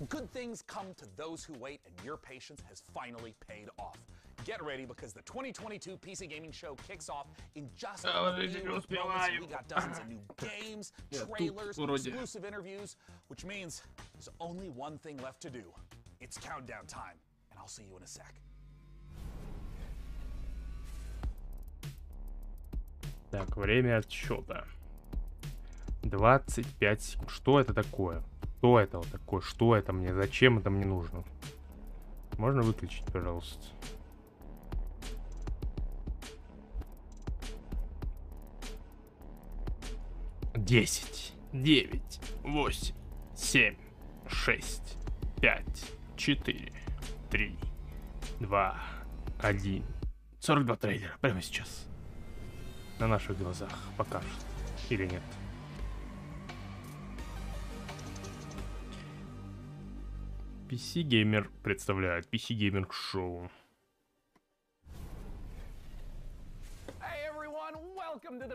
Good things come to those who wait, and your patience has finally paid off. Get ready because the 2022 PC Gaming Show kicks off in just a few moments. We got dozens of new games, trailers, exclusive interviews, which means there's only one thing left to do. It's countdown time, and I'll see you in a sec. Так, время отсчета. 25 секунд. Что это такое? Кто это вот такое? Что это мне? Зачем это мне нужно? Можно выключить, пожалуйста? Десять, 9, 8, 7, 6, 5, 4, 3, 2, 1. 42 трейлера прямо сейчас. На наших глазах покажут. Или нет? PC Gamer представляет PC Gaming Show.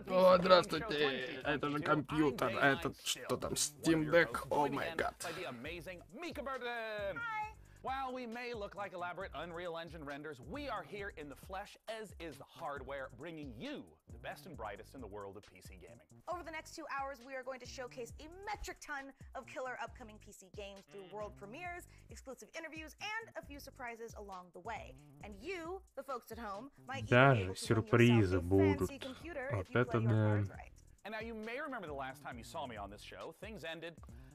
О, здравствуйте. Это же компьютер. А это что там? Steam Deck? О май гад. While we may look like elaborate Unreal Engine renders, we are here in the flesh, as is the hardware, bringing you the best and brightest in the world of PC gaming. Over the next 2 hours, we are going to showcase a metric ton of killer upcoming PC games through world premieres, exclusive interviews, and a few surprises along the way. And you, the folks at home, might even be able to win yourself a fancy computer if you play your cards right. And now you may remember the last time you saw me on this show, things ended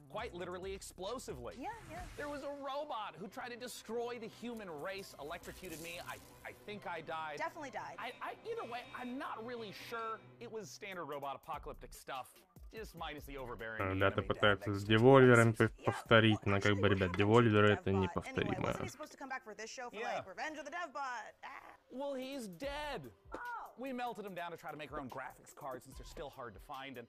quite literally explosively. Yeah. There was a robot who tried to destroy the human race, electrocuted me. I think I died. Definitely died. Either way, I'm not really sure. It was standard robot apocalyptic stuff, just minus the overbearing. Ребята пытаются с Devolver'ом повторить, но как бы, ребят, Devolver это неповторимо. Well, he's dead. We melted him down to try to make our own graphics cards since they're still hard to find, and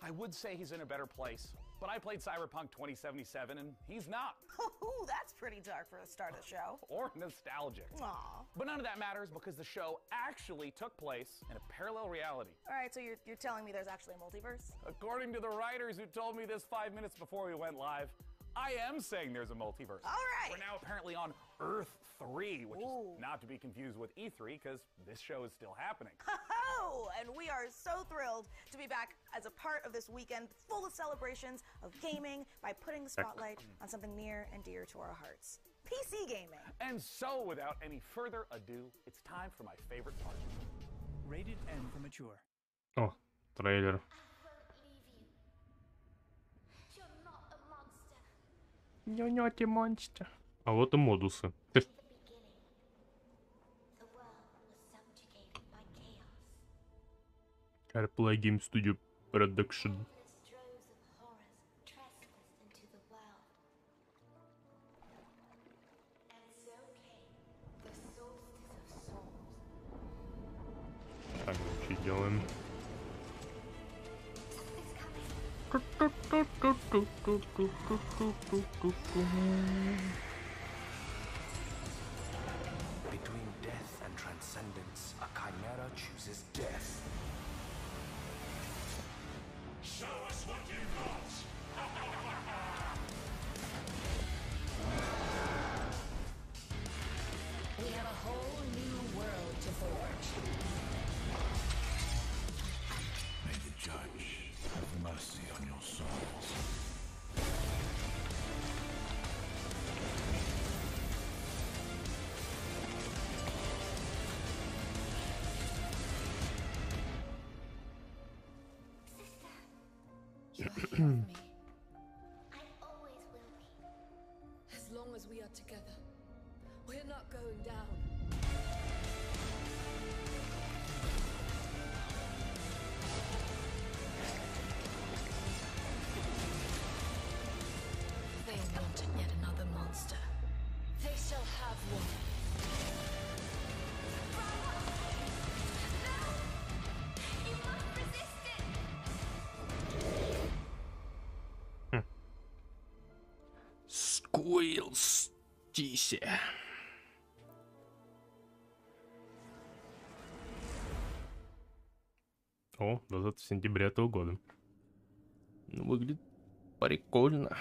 I would say he's in a better place, but I played Cyberpunk 2077 and he's not. Ooh, that's pretty dark for the start of the show. Or nostalgic. Aww. But none of that matters because the show actually took place in a parallel reality. All right, so you're telling me there's actually a multiverse? According to the writers who told me this 5 minutes before we went live, I am saying there's a multiverse. All right. We're now apparently on Earth 3, which is not to be confused with E3 because this show is still happening. Oh, and we are so thrilled to be back as a part of this weekend full of celebrations of gaming by putting the spotlight on something near and dear to our hearts. PC gaming. And so, without any further ado, it's time for my favorite part. Rated N for mature. О, трейлер. You're not a monster. А вот и модусы. Airplay Game Studio Production. Так, что делаем? Between death and transcendence, a chimera chooses death. Show us what you got! We have a whole new world to forge. May the judge have mercy on your souls. You're here with me. I always will be. As long as we are together, we're not going down. They wanted yet another monster. They shall have one. No! You must resist it! Squeals Тися. О, 20 сентября этого года. Ну, выглядит прикольно.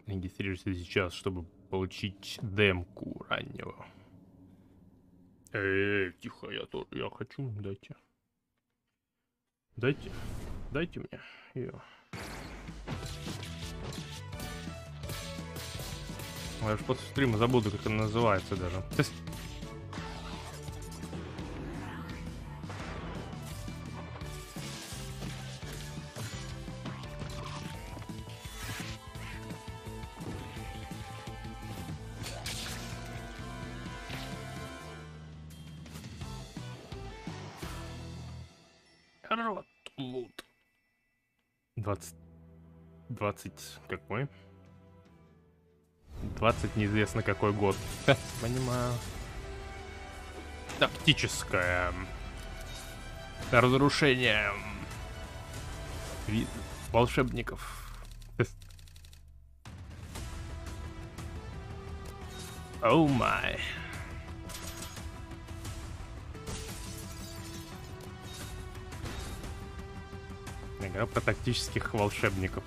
Регистрируйся сейчас, чтобы получить демку раннего. Тихо, я хочу, дайте. Дайте мне ее. Я уж после стрима забуду, как она называется даже. Рот лут. 20 какой? 20 неизвестно какой год. Понимаю. Тактическое. Разрушение. Волшебников. Оу май. Игра про тактических волшебников.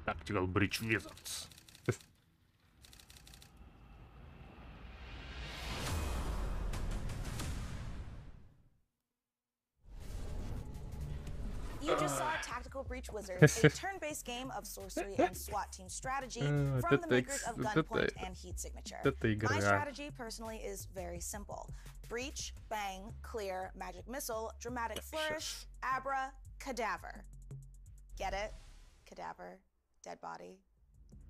Tactical Breach Wizards. You just saw Tactical Breach Wizards, a turn-based game of sorcery and SWAT team strategy from the makers of Gunpoint and Heat Signature. My strategy, personally, is very simple. Breach, bang, clear, magic missile, dramatic flourish, abra, cadaver. Get it? Cadaver, dead body.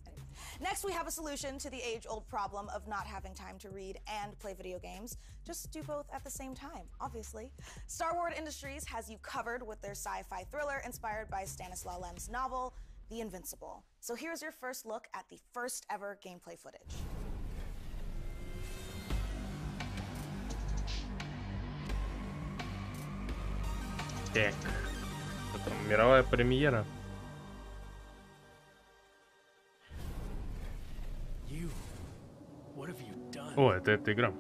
Anyway. Next, we have a solution to the age-old problem of not having time to read and play video games. Just do both at the same time, obviously. Starward Industries has you covered with their sci-fi thriller inspired by Stanislaw Lem's novel, The Invincible. So here's your first look at the first ever gameplay footage. Так, это мировая премьера. О, это эта игра.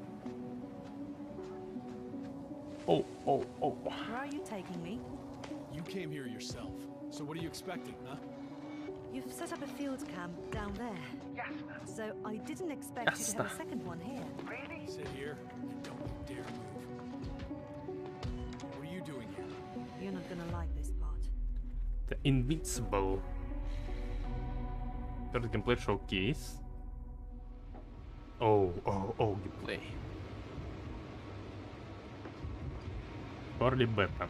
Oh. Where are you taking me? You came here yourself. So what are you expecting, huh? You've set up a field camp down there. Yes, ma'am. So I didn't expect you to have a second one here. Really? Sit here and don't you dare move. What are you doing here? You're not gonna like this part. The Invincible. First gameplay showcase. Oh, gameplay. Early beta.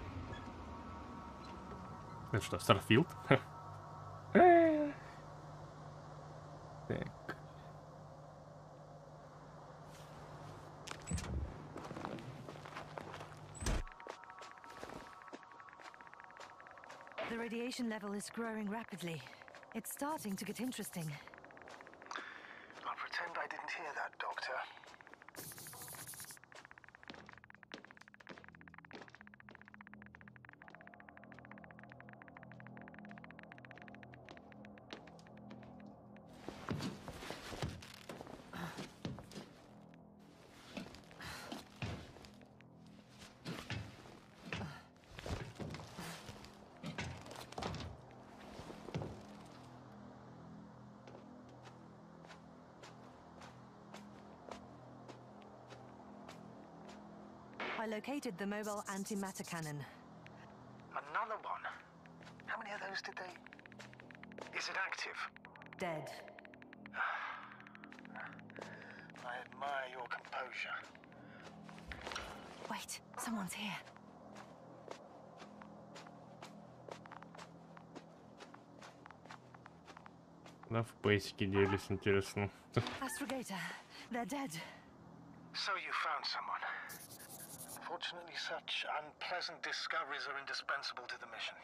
Это что, Starfield? Так. The radiation level is growing rapidly. It's starting to get interesting. I'll pretend I didn't hear that, Doctor. I located the mobile antimatter cannon. Another one? How many of those did they... Is it active? Dead. Someone's here. На фпейсике делись, интересно. Astrogator, they're dead. So you found someone. Fortunately, such unpleasant discoveries are indispensable to the mission.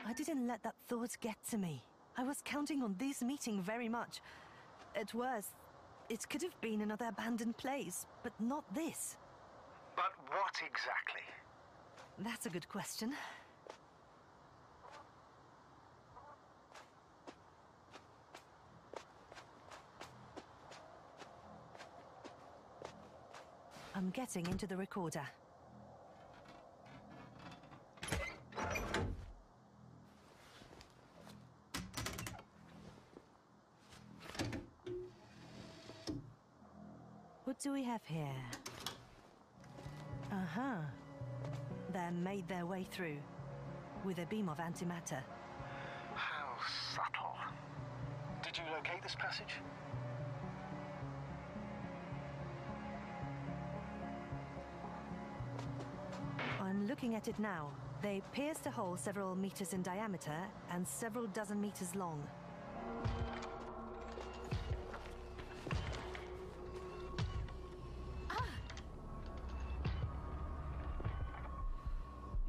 I didn't let that thought get to me. I was counting on this meeting very much. At worst, it could have been another abandoned place, but not this. But what exactly? That's a good question. I'm getting into the recorder. What do we have here? Uh-huh. They made their way through with a beam of antimatter. How subtle. Did you locate this passage? I'm looking at it now. They pierced a hole several meters in diameter and several dozen meters long.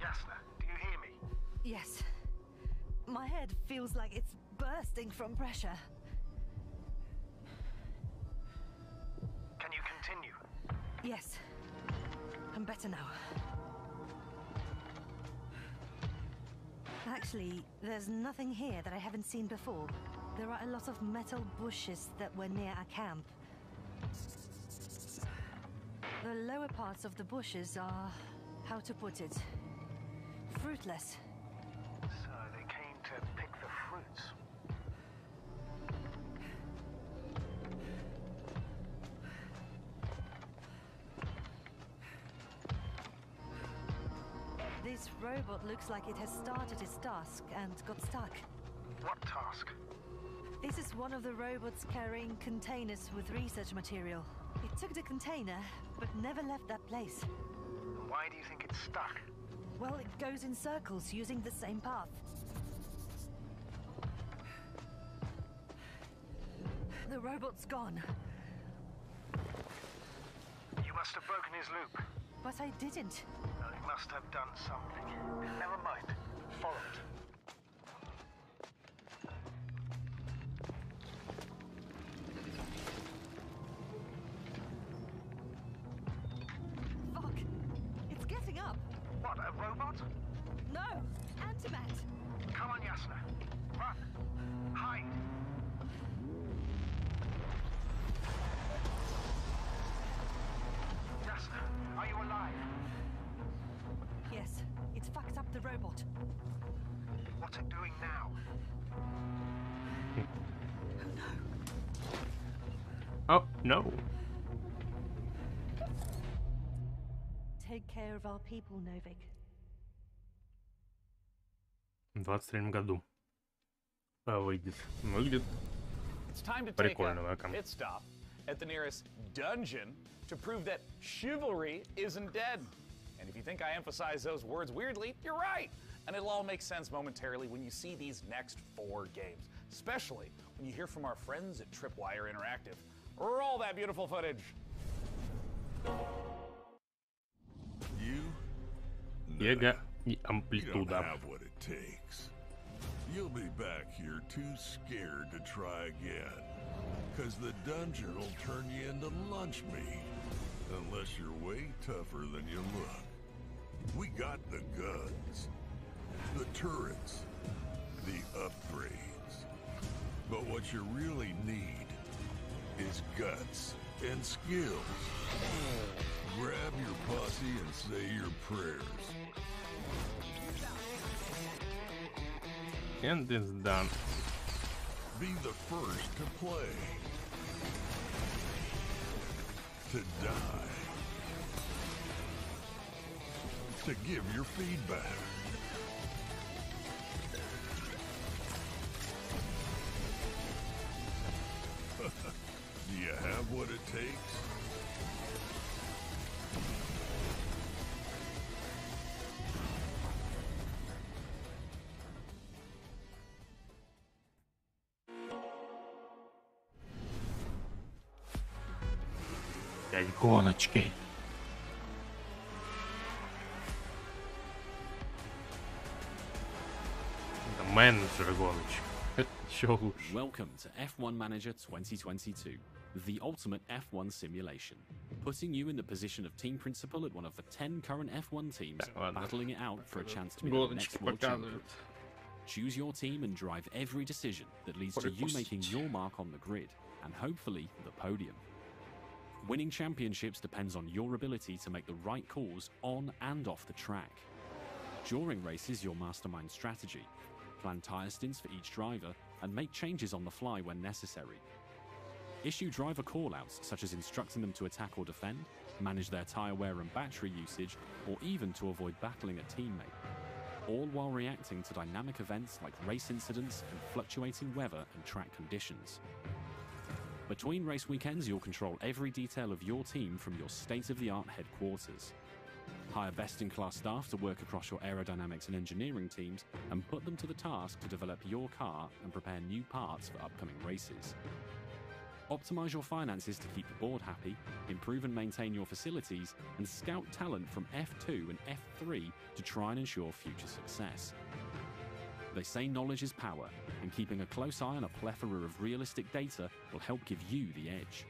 Yasna, do you hear me? Yes. My head feels like it's bursting from pressure. Can you continue? Yes. I'm better now. Actually, there's nothing here that I haven't seen before. There are a lot of metal bushes that were near our camp. The lower parts of the bushes are, how to put it, fruitless. So they came to pick the fruits. This robot looks like it has started its task and got stuck. What task? This is one of the robots carrying containers with research material. It took the container, but never left that place. Why do you think it's stuck? Well, it goes in circles using the same path. The robot's gone. You must have broken his loop. But I didn't. Well, he must have done something. Never mind. Follow it. Fuck! It's getting up! What, a robot? No! Antimat! Come on, Yasna. Run. Hide. Yasna, are you alive? Yes, it's fucked up the robot. What's it doing now? Oh, no. Take care of our people, Novik. В 23 году выйдет. Выглядит It's time to take прикольно, a welcome. pit stop at the nearest dungeon to prove that chivalry isn't dead. And if you think I emphasize those words weirdly, you're right. And it'll all make sense momentarily when you see these next 4 games, especially when you hear from our friends at Tripwire Interactive. Roll that beautiful footage. You? Бега и You don't амплитуда. have what it takes. You'll be back here too scared to try again. Cause the dungeon will turn you into lunch meat. Unless you're way tougher than you look. We got the guns, the turrets, the upgrades. But what you really need is guts and skills. Grab your posse and say your prayers. And it's done. Be the first to play. To die. To give your feedback. Do you have what it takes? Гоночки. Это менеджер гоночек. Это еще лучше. Welcome to F1 Manager 2022, the ultimate F1 simulation, putting you in the position of team principal at one of the 10 current F1 teams, battling it out for a chance to be the next world champion. Choose your team and drive every decision that leads to you making your mark on the grid, and hopefully the podium. Winning championships depends on your ability to make the right calls on and off the track. During races, you'll mastermind strategy, plan tyre stints for each driver, and make changes on the fly when necessary. Issue driver callouts, such as instructing them to attack or defend, manage their tyre wear and battery usage, or even to avoid battling a teammate, all while reacting to dynamic events like race incidents and fluctuating weather and track conditions. Between race weekends, you'll control every detail of your team from your state-of-the-art headquarters. Hire best-in-class staff to work across your aerodynamics and engineering teams and put them to the task to develop your car and prepare new parts for upcoming races. Optimize your finances to keep the board happy, improve and maintain your facilities, and scout talent from F2 and F3 to try and ensure future success. They say knowledge is power, and keeping a close eye on a plethora of realistic data will help give you the edge.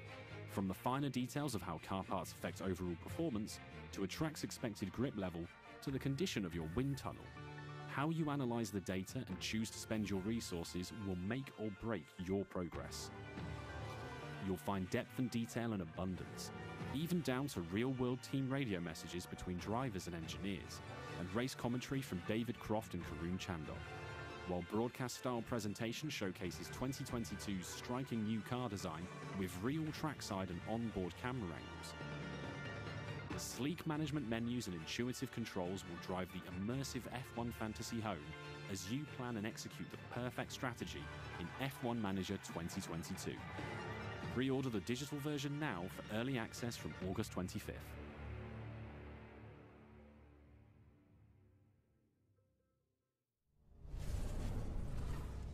From the finer details of how car parts affect overall performance, to a track's expected grip level, to the condition of your wind tunnel, how you analyze the data and choose to spend your resources will make or break your progress. You'll find depth and detail in abundance, even down to real-world team radio messages between drivers and engineers, and race commentary from David Croft and Karun Chandok, while broadcast-style presentation showcases 2022's striking new car design with real trackside and onboard camera angles. Sleek management menus and intuitive controls will drive the immersive F1 fantasy home as you plan and execute the perfect strategy in F1 Manager 2022. Pre-order the digital version now for early access from August 25th.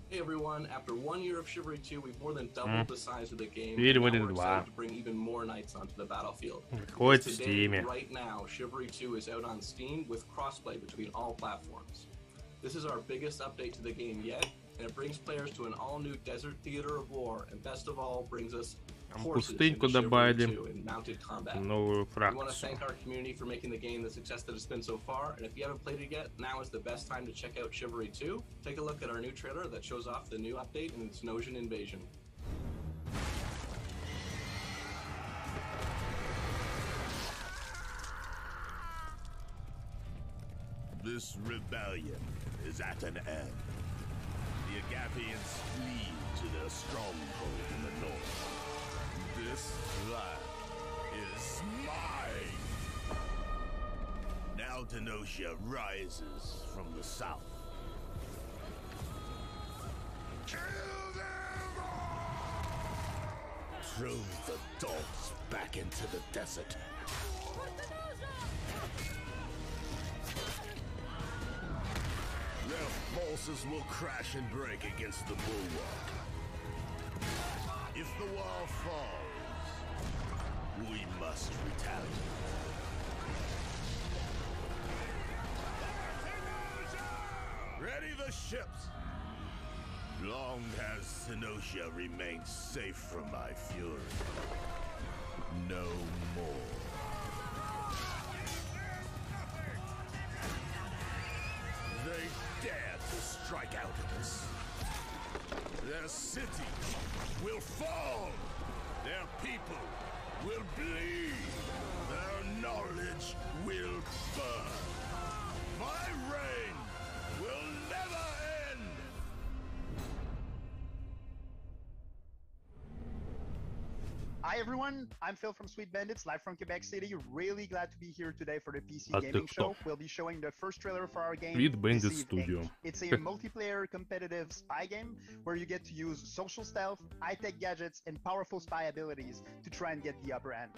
Hey everyone, after 1 year of Chivalry 2, we've more than doubled the size of the game, and now we're excited to bring even more knights onto the battlefield. Today, right now, Chivalry 2 is out on Steam with crossplay between all platforms. This is our biggest update to the game yet, and it brings players to an all-new desert theater of war, and best of all, brings us Пустыньку добавили, новую фракцию. We want to фракцию. thank our community for making the game the success that it's been so far, and if you haven't played it yet, now is the best time to check out Chivalry 2. Take a look at our new trailer that shows off the new update and its Nosian invasion. This rebellion is at an end. The Agapians flee to their stronghold in the north. This land is mine! Now Denosia rises from the south. Kill them all! Throw the dogs back into the desert. Their forces will crash and break against the bulwark. If the wall falls, we must retaliate. Ready the ships! Long has Senosia remained safe from my fury. No more. They dare to strike out at us. Their cities will fall. Their people will bleed. Their knowledge will burn. My reign will never end. Hi everyone, I'm Phil from Sweet Bandits, live from Quebec City. Really glad to be here today for the PC Gaming Show. We'll be showing the first trailer for our game, Sweet Bandits Studio. It's a multiplayer competitive spy game where you get to use social stealth, high-tech gadgets, and powerful spy abilities to try and get the upper hand.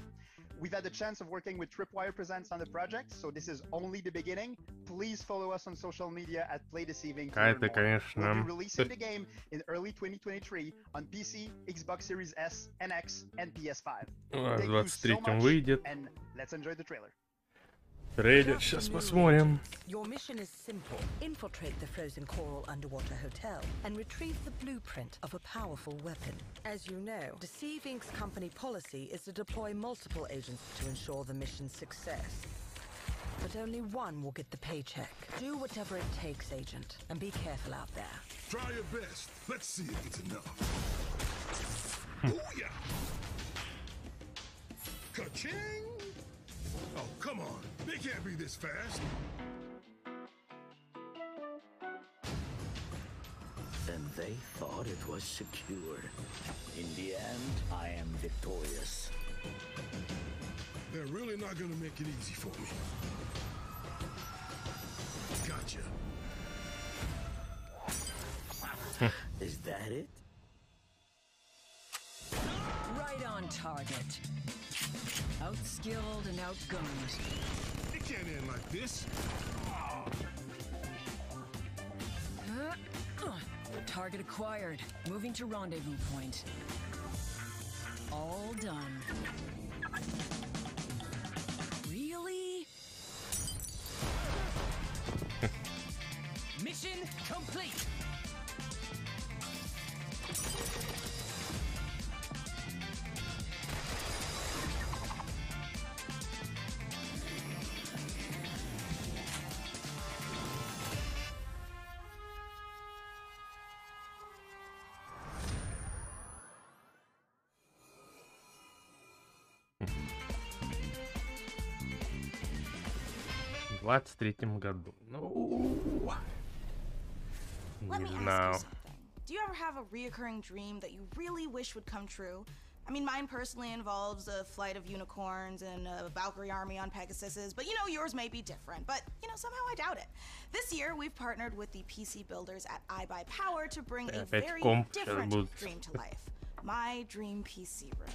We've had the chance of working with Tripwire Presents on the project, so this is only the beginning. Please follow us on social media at Play Deceiving. We'll be releasing the game in early 2023 on PC, Xbox Series S and X, and PS5. Thank you so much, and let's enjoy the trailer. Трейлер, сейчас посмотрим. Your mission is simple. Infiltrate the Frozen Coral underwater hotel and retrieve the blueprint of a powerful weapon. As you know, Deceive Inc.'s company policy is to deploy multiple agents to ensure the mission's success. But only one will get the paycheck. Do whatever it takes, Agent, and be careful out there. Try your best. Let's see if it's enough. Booyah! Ka-ching! Oh, come on. They can't be this fast. And they thought it was secure. In the end, I am victorious. They're really not gonna make it easy for me. Gotcha. Is that it? Right on target. Outskilled and outgunned. It can't end like this. Target acquired. Moving to rendezvous point. All done. Really? Mission complete. В 23-м году. Ну, Let me ask you something. Do you ever have a reoccurring dream that you really wish would come true? I mean, mine personally involves a flight of unicorns and a Valkyrie army on Pegasuses, but you know, yours may be different. But, you know, somehow I doubt it. This year, we've partnered with the PC builders at iBuyPower to bring a very different dream to life. My dream PC room.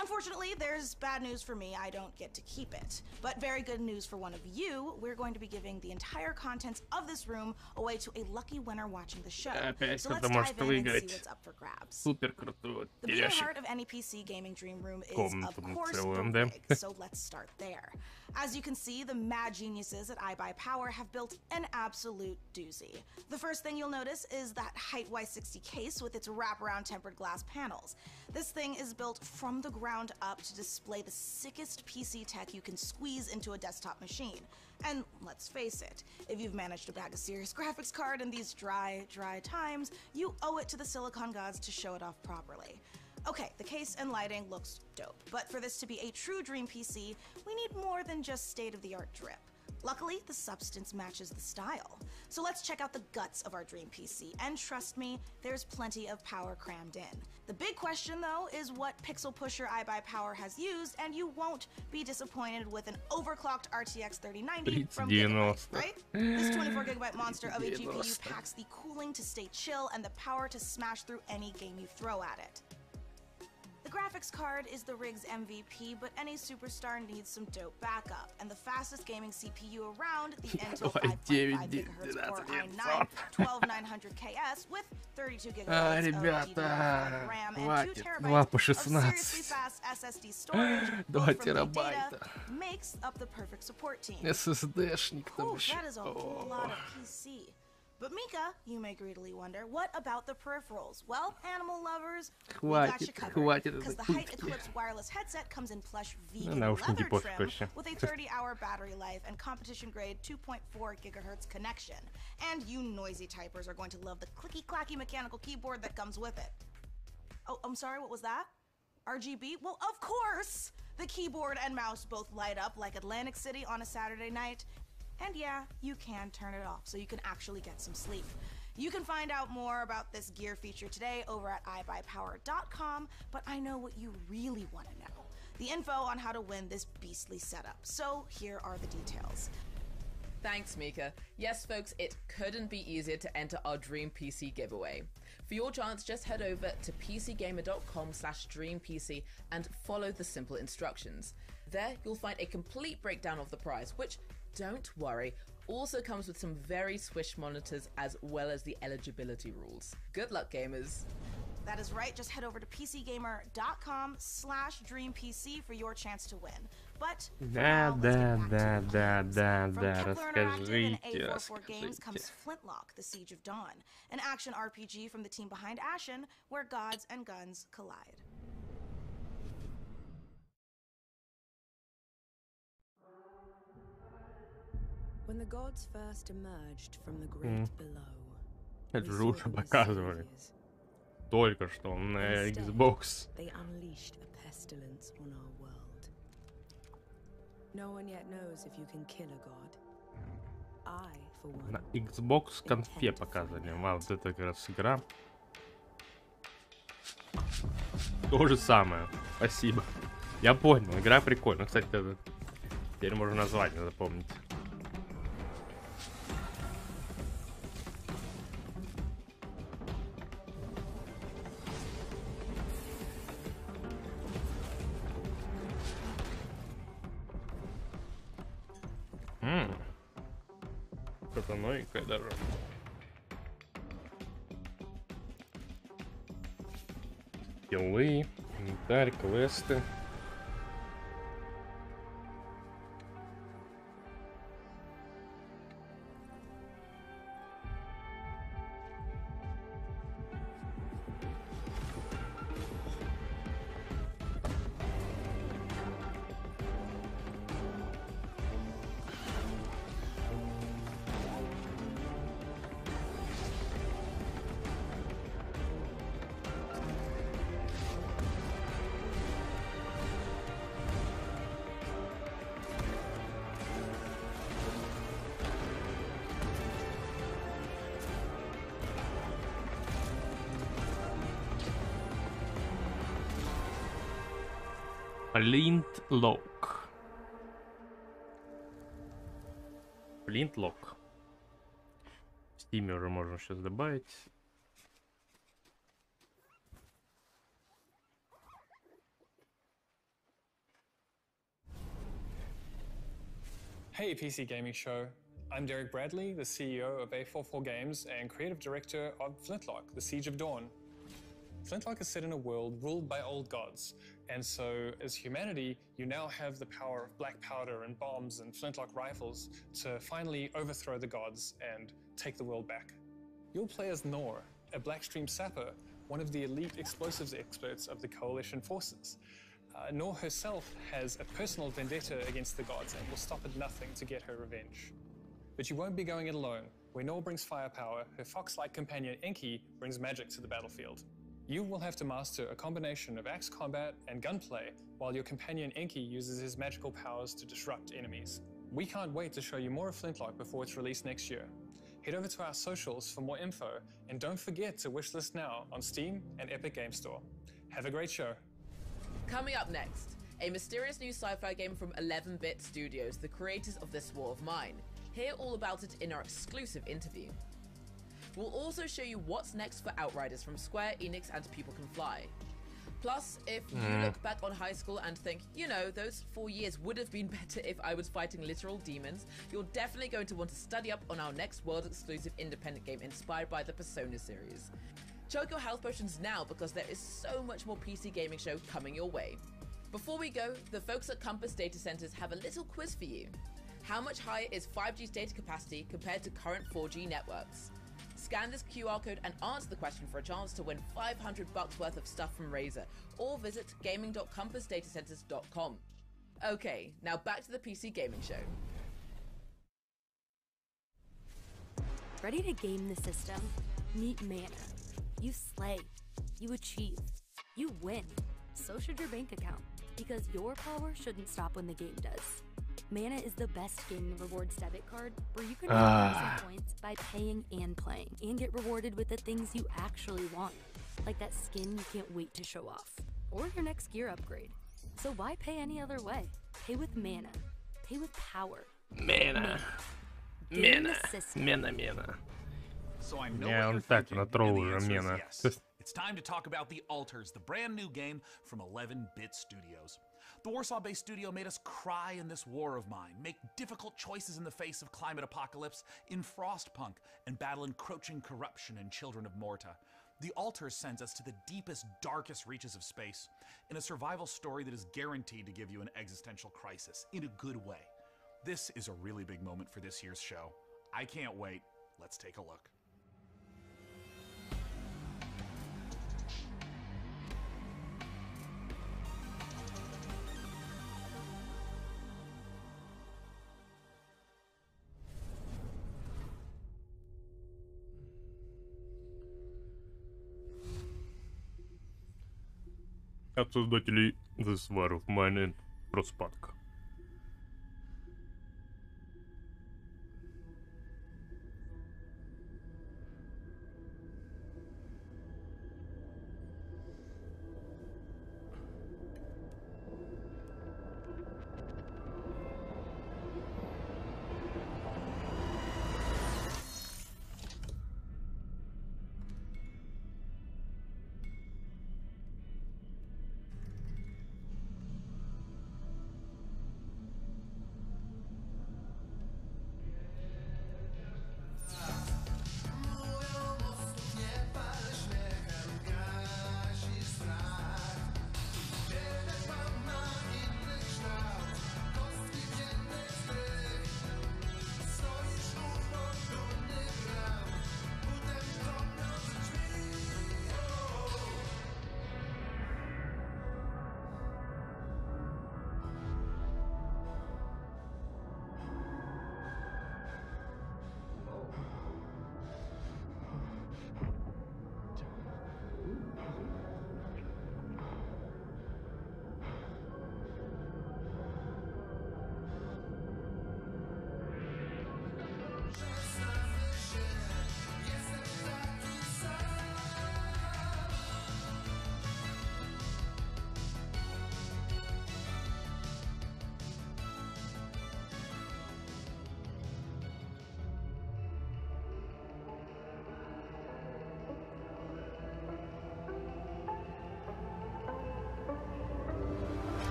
Unfortunately, there's bad news for me. I don't get to keep it. But very good news for one of you. We're going to be giving the entire contents of this room away to a lucky winner watching the show. So let's dive in and see what's up for grabs. The beating heart of any PC gaming dream room is, of course, the rig. So let's start there. As you can see, the mad geniuses at iBuyPower have built an absolute doozy. The first thing you'll notice is that Height Y60 case with its wraparound tempered glass panels. This thing is built from the ground up to display the sickest PC tech you can squeeze into a desktop machine. And let's face it, if you've managed to bag a serious graphics card in these dry times, you owe it to the silicon gods to show it off properly. Okay, the case and lighting looks dope, but for this to be a true dream PC, we need more than just state-of-the-art drip. Luckily, the substance matches the style. So let's check out the guts of our dream PC, and trust me, there's plenty of power crammed in. The big question, though, is what pixel pusher iBuyPower has used, and you won't be disappointed with an overclocked RTX 3090 from Gigabyte, right? This 24GB monster of a GPU packs the cooling to stay chill and the power to smash through any game you throw at it. The graphics card is the rig's MVP, but any superstar needs some dope backup. And the fastest gaming CPU around, the Intel 5.5 GHz Core i9 12900KS with 32GB of DDR5 RAM and 2 TB of seriously fast SSD storage, both from big data, makes up the perfect support team. SSD-шник там еще. That is a whole lot of PC. But Mika, you may greedily wonder, what about the peripherals? Well, animal lovers, we got you covered, because the Height Eclipse wireless headset comes in plush vegan leather trim with a 30-hour battery life and competition-grade 2.4 GHz connection. And you noisy typers are going to love the clicky-clacky mechanical keyboard that comes with it. Oh, I'm sorry, what was that? RGB? Well, of course! The keyboard and mouse both light up like Atlantic City on a Saturday night. And yeah, you can turn it off so you can actually get some sleep. You can find out more about this gear feature today over at iBuyPower.com, but I know what you really want to know. The info on how to win this beastly setup. So here are the details. Thanks, Mika. Yes, folks, it couldn't be easier to enter our Dream PC giveaway. For your chance, just head over to pcgamer.com/dreampc and follow the simple instructions. There, you'll find a complete breakdown of the prize, which, don't worry, also comes with some very swish monitors as well as the eligibility rules. Good luck, gamers. That is right, just head over to pcgamer.com/dreampc for your chance to win. But расскажите. Games comes Flintlock, The Siege of Dawn, an action RPG from the team behind Ashen, where gods and guns collide. When the gods first emerged from the great below, это же уже показывали. Только что на Xbox. They unleashed a pestilence on our world. No one yet knows if you can kill a god. I, for one, На Xbox конфе показывали. А, вот это как раз игра. То же самое. Спасибо. Я понял, игра прикольная. Кстати, это теперь можно название запомнить. Что-то новенькое даже. Скиллы, инвентарь, квесты. Flintlock. Flintlock. В Steam уже можно сейчас добавить. Hey PC Gaming Show, I'm Derek Bradley, the CEO of A44 Games and creative director of Flintlock, The Siege of Dawn. Flintlock is set in a world ruled by old gods, and so as humanity, you now have the power of black powder and bombs and flintlock rifles to finally overthrow the gods and take the world back. You'll play as Nor, a Blackstream sapper, one of the elite explosives experts of the Coalition forces. Nor herself has a personal vendetta against the gods and will stop at nothing to get her revenge. But you won't be going it alone. Where Nor brings firepower, her fox-like companion Enki brings magic to the battlefield. You will have to master a combination of axe combat and gunplay, while your companion Enki uses his magical powers to disrupt enemies. We can't wait to show you more of Flintlock before it's released next year. Head over to our socials for more info, and don't forget to wishlist now on Steam and Epic Game Store. Have a great show. Coming up next, a mysterious new sci-fi game from 11-Bit Studios, the creators of This War of Mine. Hear all about it in our exclusive interview. We'll also show you what's next for Outriders from Square Enix and People Can Fly. Plus, if you look back on high school and think, you know, those 4 years would have been better if I was fighting literal demons, you're definitely going to want to study up on our next world-exclusive independent game inspired by the Persona series. Chug your health potions now because there is so much more PC Gaming Show coming your way. Before we go, the folks at Compass Data Centers have a little quiz for you. How much higher is 5G's data capacity compared to current 4G networks? Scan this QR code and answer the question for a chance to win $500 worth of stuff from Razer, or visit gaming.compassdatacenters.com. Okay, now back to the PC Gaming Show. Ready to game the system? Meet Mana. You slay. You achieve. You win. So should your bank account, because your power shouldn't stop when the game does. Mana is the best gaming rewards debit card where you can earn points by paying and playing, and get rewarded with the things you actually want, like that skin you can't wait to show off, or your next gear upgrade. So why pay any other way? Pay with Mana. Pay with power. Mana. So I know Yeah, what you're он так thinking, натроил and the уже answer is Мена. yes. It's time to talk about The Alters, the brand new game from 11-Bit Studios. The Warsaw-based studio made us cry in this war of mine, make difficult choices in the face of climate apocalypse in Frostpunk, and battle encroaching corruption in Children of Morta. The Alters sends us to the deepest, darkest reaches of space, in a survival story that is guaranteed to give you an existential crisis, in a good way. This is a really big moment for this year's show. I can't wait. Let's take a look. От создателей This War of Mine and Frostpunk.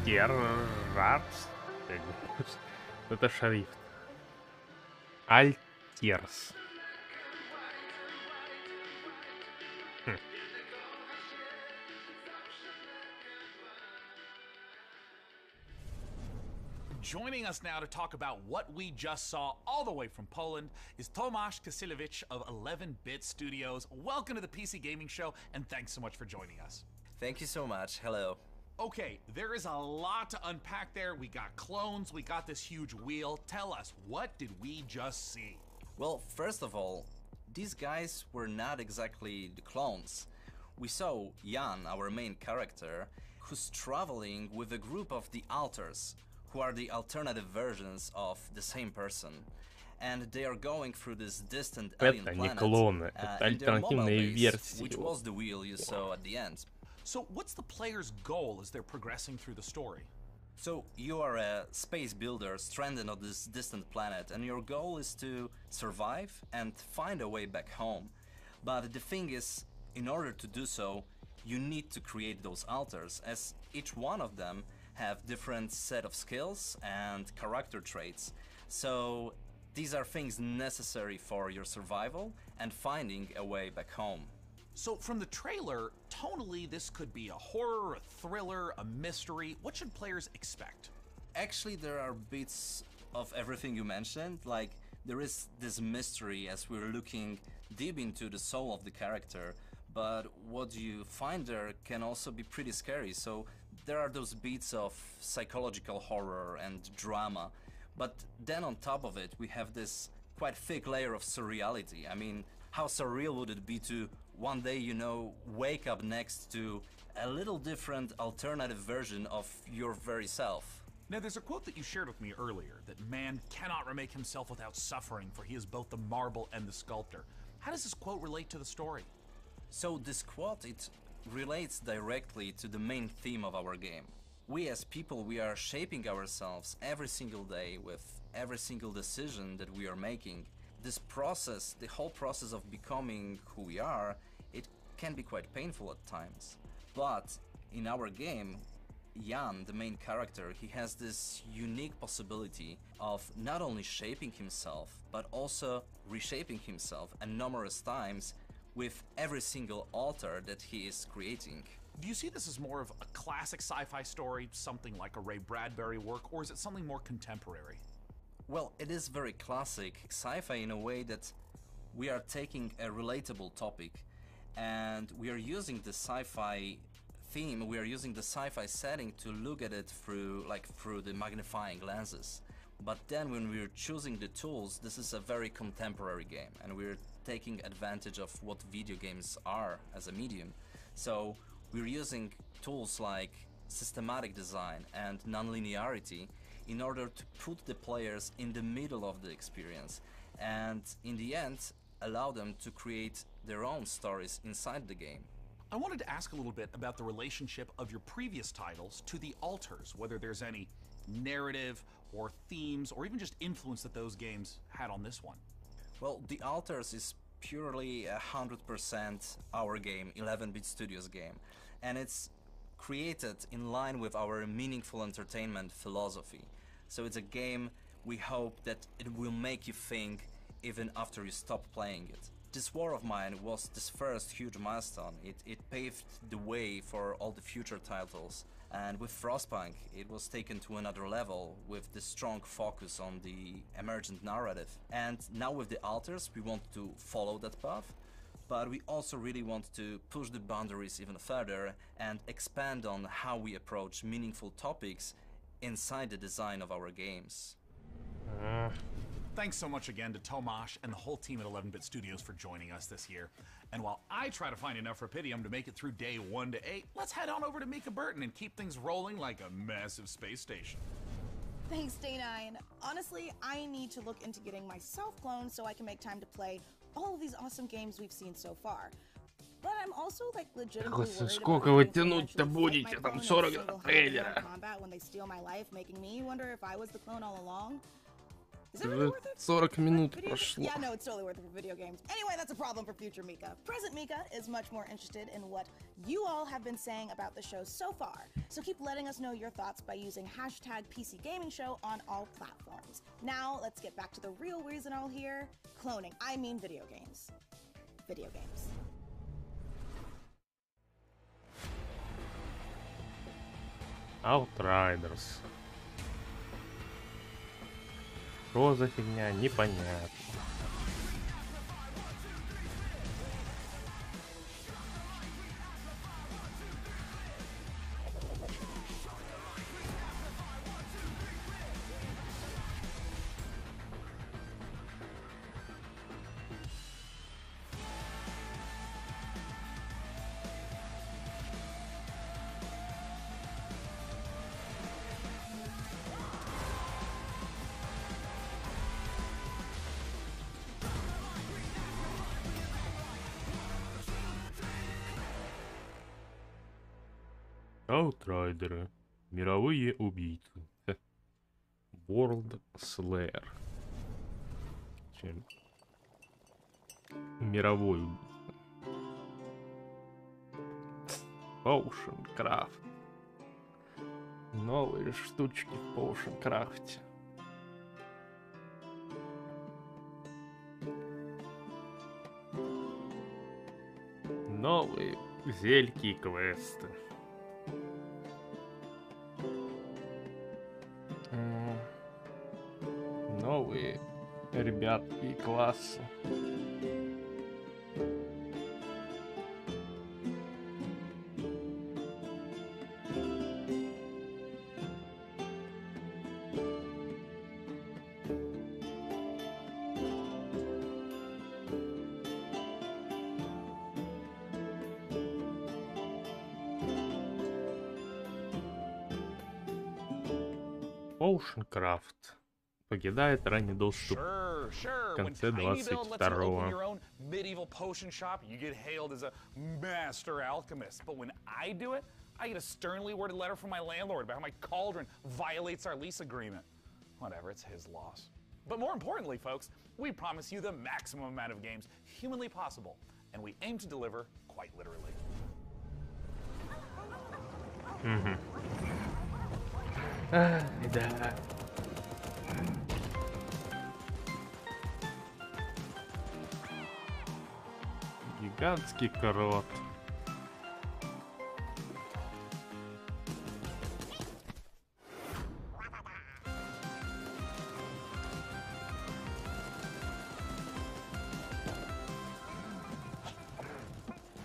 Альтерарс. Это шрифт. Альтерс. Joining us now to talk about what we just saw all the way from Poland is Tomasz Kasilewicz of 11-Bit Studios. Welcome to the PC Gaming Show, and thanks so much for joining us. Thank you so much. Hello. Okay, there is a lot to unpack there. We got clones, we got this huge wheel. Tell us, what did we just see? Well, first of all, these guys were not exactly the clones. We saw Jan, our main character, who's traveling with a group of the Alters, who are the alternative versions of the same person. And they are going through this distant alien Это не planet, клоны, это альтернативные версии. which was the wheel you saw at the end. So what's the player's goal as they're progressing through the story? So you are a space builder stranded on this distant planet, and your goal is to survive and find a way back home. But the thing is, in order to do so, you need to create those alters, as each one of them have different set of skills and character traits. So these are things necessary for your survival and finding a way back home. So from the trailer, tonally this could be a horror, a thriller, a mystery. What should players expect? Actually, there are bits of everything you mentioned. Like, there is this mystery as we're looking deep into the soul of the character, but what you find there can also be pretty scary. So there are those beats of psychological horror and drama, but then on top of it we have this quite thick layer of surreality. I mean, how surreal would it be to one day, you know, wake up next to a little different alternative version of your very self. Now, there's a quote that you shared with me earlier, that man cannot remake himself without suffering, for he is both the marble and the sculptor. How does this quote relate to the story? So this quote, it relates directly to the main theme of our game. We as people, we are shaping ourselves every single day with every single decision that we are making. This process, the whole process of becoming who we are, it can be quite painful at times. But in our game, Jan, the main character, he has this unique possibility of not only shaping himself, but also reshaping himself numerous times with every single altar that he is creating. Do you see this as more of a classic sci-fi story, something like a Ray Bradbury work, or is it something more contemporary? Well, it is very classic sci-fi in a way that we are taking a relatable topic and we are using the sci-fi theme, we are using the sci-fi setting to look at it through the magnifying lenses. But then when we're choosing the tools, this is a very contemporary game and we're taking advantage of what video games are as a medium. So we're using tools like systematic design and non-linearity in order to put the players in the middle of the experience and in the end allow them to create their own stories inside the game. I wanted to ask a little bit about the relationship of your previous titles to the Altars, whether there's any narrative or themes or even just influence that those games had on this one. Well, the Altars is purely 100% our game, 11-bit Studios game, and it's created in line with our meaningful entertainment philosophy. So it's a game we hope that it will make you think even after you stop playing it. This War of Mine was this first huge milestone. It paved the way for all the future titles. And with Frostpunk, it was taken to another level with the strong focus on the emergent narrative. And now with the Altars, we want to follow that path, but we also really want to push the boundaries even further and expand on how we approach meaningful topics inside the design of our games. Thanks so much again to Tomasz and the whole team at 11-bit Studios for joining us this year. And while I try to find enough Rapidium to make it through day 1 to 8, let's head on over to Mika Burton and keep things rolling like a massive space station. Thanks, Day9. Honestly, I need to look into getting myself cloned so I can make time to play all of these awesome games we've seen so far. But I'm also like legitimately worried сколько вы тянуть-то будете? Там 40 трейлера. When they steal my life, making me wonder if I was the clone all along. Is it really worth it? 40 минут прошло. Yeah, no, it's totally worth it for video games. Anyway, that's a problem for future Mika. Present Mika is much more interested in what you all have been saying about the show so far. So keep letting us know your thoughts by using hashtag PCGamingShow on all platforms. Now, let's get back to the real reason all here. Cloning. I mean video games. Video games. Outriders. Что за фигня? Непонятно. Outrider. Мировые убийцы. World Slayer. Чем? Мировой убийца. Potion Craft. Новые штучки в Potion Craft. Новые зельки и квесты. Новые ребятки и классы. Potioncraft покидает ранний доступ в конце 22-го. Medieval potion shop, you get hailed as a master alchemist. But when I do it, I get a sternly worded letter from my landlord about how my cauldron violates our lease agreement. Whatever, it's his loss. But more importantly, folks, we promise you the maximum amount of games humanly possible, and we aim to deliver quite literally. Да. Гигантский крот.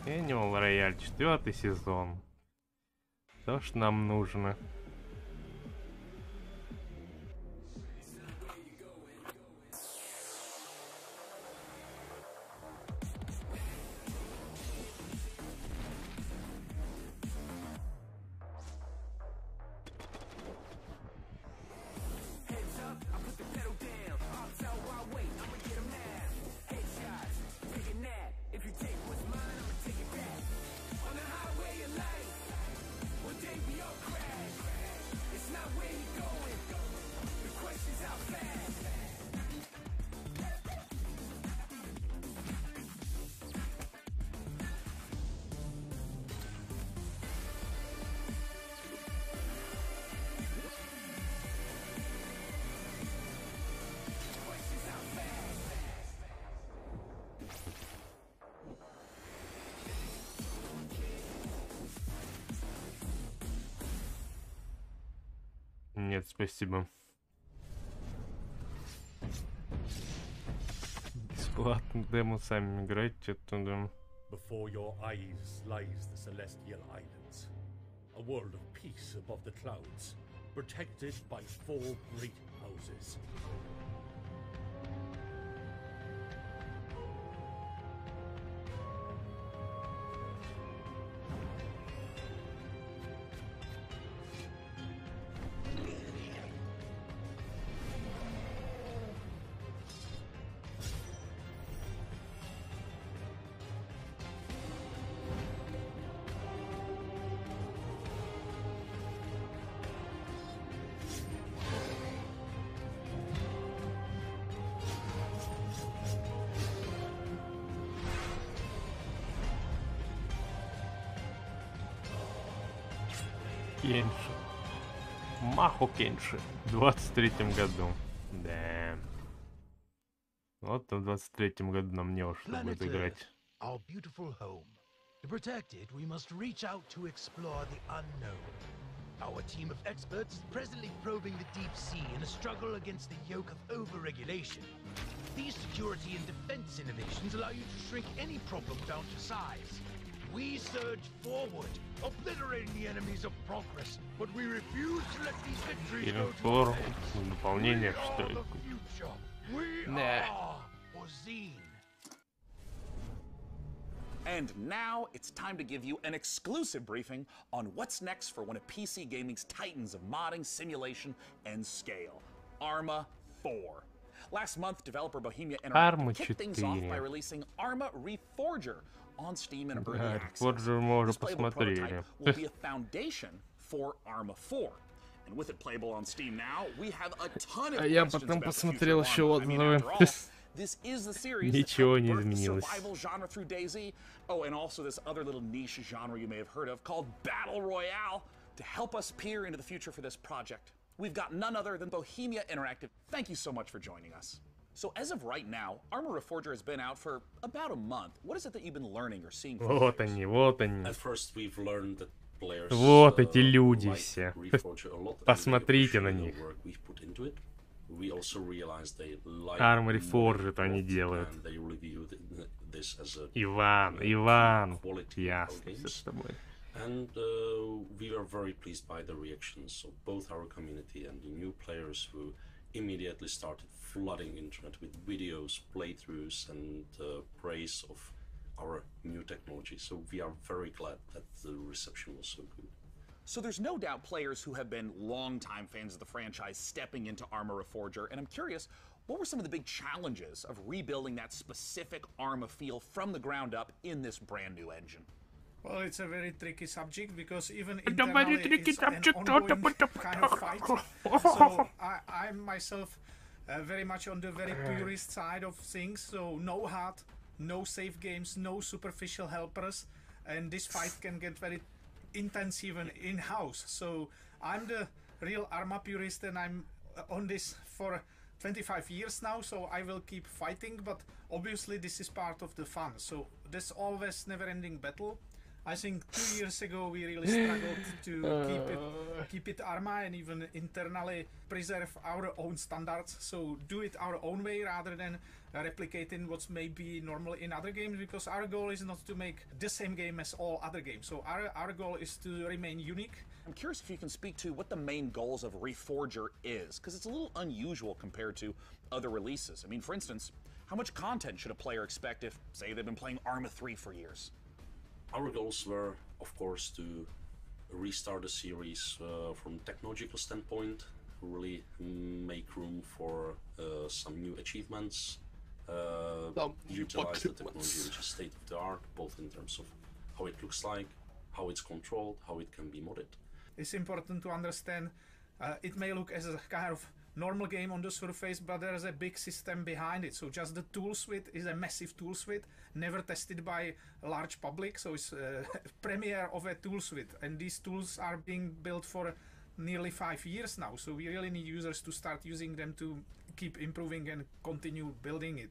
Annual Royale 4-й сезон. То, что нам нужно. Нет, спасибо. Бесплатно демо сами играйте оттуда. Before your eyes lies the Celestial Islands, a world of peace above the clouds, protected by 4 great houses. Кенши. Махо Кенши. В 23-м году. Да. Вот в 23-м году нам не уж будет играть. Our beautiful home. To protect it, we must reach out to explore the unknown. Our team of experts is presently probing the deep sea in a struggle against the yoke of overregulation. These security and defense innovations allow you to shrink any problem down to size. We surge forward, obliterating the enemies of progress, but we refuse to let these victories go to waste. Дополнение, что ли? Да. Ozine. And now it's time to give you an exclusive briefing on what's next for one of PC gaming's titans of modding, simulation, and scale, Arma 4. Last month, developer Bohemia Interactive kicked things off by releasing Arma Reforger on Steam in early access. This playable prototype will be a foundation for Arma 4. And with it playable on Steam now, we have a ton of questions about the future of Arma. I mean, after all, this is the series that birthed the survival genre through DayZ. Oh, and also this other little niche genre you may have heard of called Battle Royale. To help us peer into the future for this project, we've got none other than Bohemia Interactive. Thank you so much for joining us. So as of right now, Arma Reforger has been out for about a month. What is it that you've been learning or seeing? Вот они, вот они. At first we've learned that players, вот эти люди все. Посмотрите на них. We also realized they like Arma Reforger это они делают. Иван, ясно, все с тобой. And we are very pleased by the reactions of both our community and the new players who immediately started flooding internet with videos, playthroughs, and praise of our new technology. So we are very glad that the reception was so good. So there's no doubt players who have been longtime fans of the franchise stepping into Arma Reforger, and I'm curious, what were some of the big challenges of rebuilding that specific Arma feel from the ground up in this brand new engine? Well, it's a very tricky subject because even internally it's an ongoing kind of fight. So I myself very much on the very purist side of things, so no HUD, no save games, no superficial helpers, and this fight can get very intense even in-house. So I'm the real Arma purist, and I'm on this for 25 years now, so I will keep fighting, but obviously this is part of the fun. So there's always never-ending battle. I think 2 years ago we really struggled to keep it Arma and even internally preserve our own standards. So do it our own way rather than replicating what's maybe normal in other games, because our goal is not to make the same game as all other games. So our goal is to remain unique. I'm curious if you can speak to what the main goals of Reforger is, because it's a little unusual compared to other releases. I mean, for instance, how much content should a player expect if, say, they've been playing Arma 3 for years? Our goals were, of course, to restart the series from a technological standpoint, really make room for some new achievements, utilize the technology which is state-of-the-art, both in terms of how it looks like, how it's controlled, how it can be modded. It's important to understand it may look as a kind of normal game on the surface, but there is a big system behind it. So just the tool suite is a massive tool suite, never tested by a large public. So it's a premiere of a tool suite, and these tools are being built for nearly 5 years now. So we really need users to start using them to keep improving and continue building it.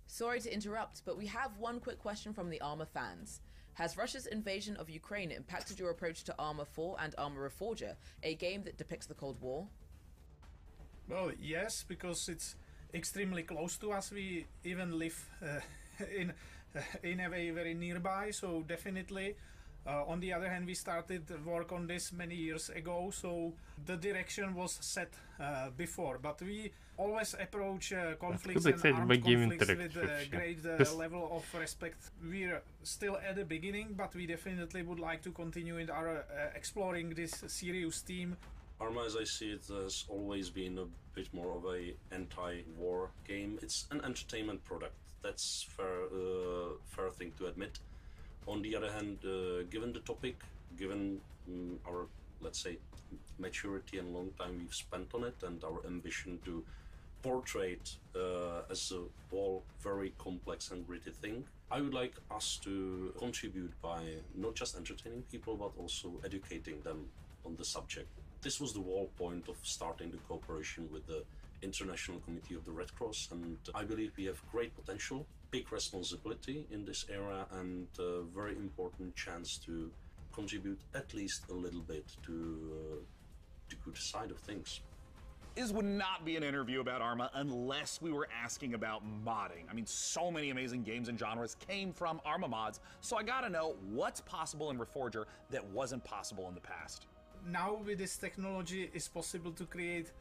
Sorry to interrupt, but we have one quick question from the Arma fans. Has Russia's invasion of Ukraine impacted your approach to Arma 4 and Arma Reforger, a game that depicts the Cold War? Well, yes, because it's extremely close to us. We even live in a way very nearby, so definitely. On the other hand, we started work on this many years ago, so the direction was set before. But we always approach conflicts and armed conflicts with a great level of respect. We're still at the beginning, but we definitely would like to continue in our exploring this serious theme. Arma, as I see it, has always been a bit more of a anti-war game. It's an entertainment product. That's fair thing to admit. On the other hand, given the topic, given our, let's say, maturity and long time we've spent on it, and our ambition to portray it as a whole very complex and gritty thing, I would like us to contribute by not just entertaining people, but also educating them on the subject. This was the whole point of starting the cooperation with the International Committee of the Red Cross, and I believe we have great potential, big responsibility in this era, and a very important chance to contribute at least a little bit to the good side of things. This would not be an interview about Arma unless we were asking about modding. I mean, so many amazing games and genres came from Arma mods, so I gotta know what's possible in Reforger that wasn't possible in the past. Now with this technology, it's possible to create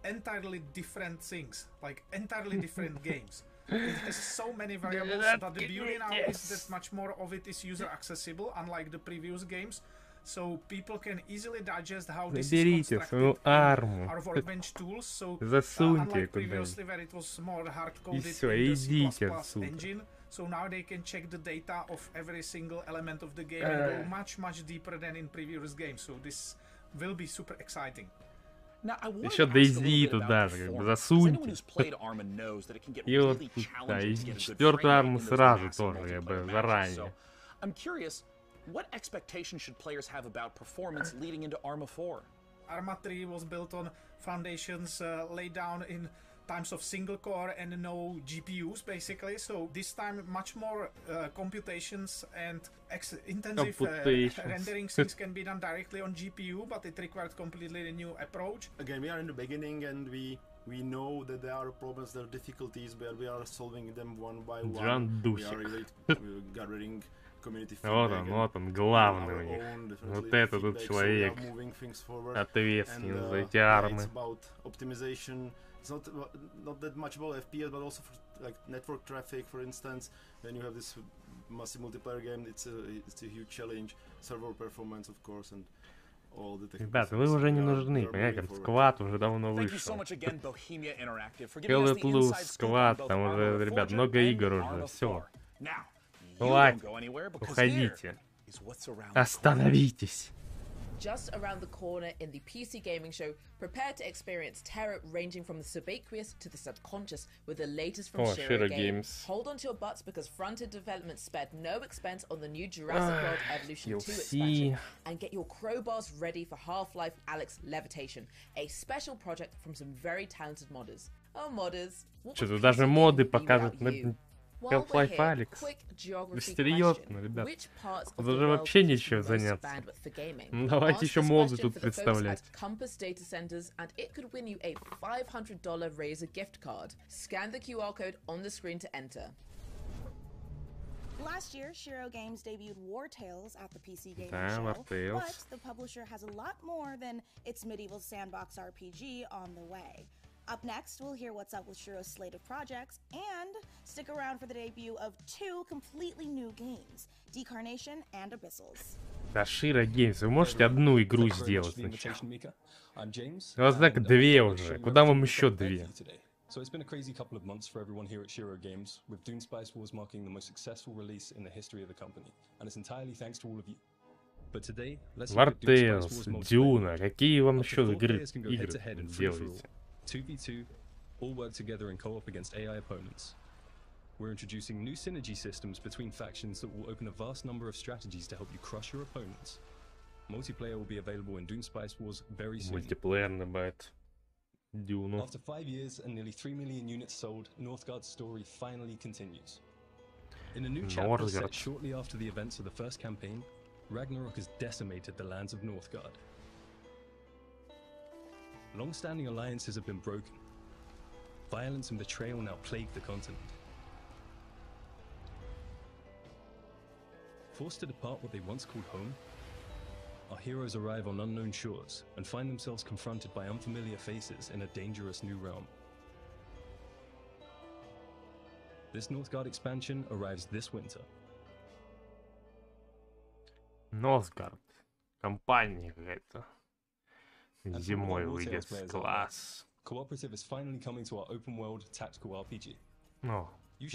entirely different things, like entirely different games. It has so many variables, but the beauty now is that much more of it is user accessible, unlike the previous games. So people can easily digest how this is constructed our workbench tools. So unlike previously where it was more hard-coded in the C++ engine, so now they can check the data of every single element of the game and go much deeper than in previous games. So this will be super exciting. Еще DayZ туда же, как бы засуньте. И вот, да, и четвертую арму сразу тоже, я бы заранее. I'm curious, what expectations should players have about performance leading into Arma 4? Arma 3 was built on foundations laid down in times of single core and no GPUs basically, so this time much more computations and intensive rendering things can be done directly on GPU, but it required completely a new approach. Again, we are in the beginning and we know that there are problems, there are difficulties, but we are solving them one by one. We are really gathering community feedback. Вот он, главный у них. Вот это тут человек ответственный за эти армы. It's not that much about FPS, but also for like network traffic, for instance. Then you have this massive multiplayer game. It's a huge challenge, server performance, of course, and all the. Ребята, вы уже не нужны, понимаете? Склад уже давно вышел. Kill It Loose, склад, там уже, ребят, много игр уже, все. Хватит, уходите. Остановитесь. Just around the corner in the PC Gaming Show, prepare to experience terror ranging from the subaqueous to the subconscious with the latest from Shiro Games. Hold on to your butts because Frontier Development spared no expense on the new Jurassic World Evolution 2 expansion. And get your crowbars ready for Half-Life Alyx Levitation, a special project from some very talented modders. Oh, modders. Что-то даже моды покажут Half-Life Alyx. Серьезно, ребят. Даже вообще нечего заняться. Ну, давайте еще моды тут представлять. Compass Data Centers, and it could win you a $500 Razer gift card. Scan the QR code on the screen to enter. Last year, Shiro Games debuted War Tales at the PC Gaming Show, but the publisher has a lot more than its medieval sandbox RPG on the way. Up next, we'll hear what's up with Shiro's slate of projects, and stick around for the debut of 2 completely new games, Decarnation and Abyssals. Да, Shiro Games, вы можете одну игру сделать сначала? У вас так 2 уже, куда вам еще 2? So it's been a crazy couple of months for everyone here at Shiro Games, with Dune Spice Wars marking the most successful release in the history of the company, and it's entirely thanks to all of you. But today, let's look at Dune Spice Wars Dune, какие вам еще игры делаете? 2v2, all work together in co-op against AI opponents. We're introducing new synergy systems between factions that will open a vast number of strategies to help you crush your opponents. Multiplayer will be available in Dune Spice Wars very soon. Мультиплеерный байт. Dune. After 5 years and nearly 3 million units sold, Northgard's story finally continues. In a new chapter set shortly after the events of the first campaign, Ragnarok has decimated the lands of Northgard. Long-standing alliances have been broken. Violence and betrayal now plague the continent. Forced to depart what they once called home, our heroes arrive on unknown shores and find themselves confronted by unfamiliar faces in a dangerous new realm. This Northgard expansion arrives this winter. Northgard. Компания какая-то. Зимой выйдет класс. Cooperative is finally coming to our open world tactical RPG. No,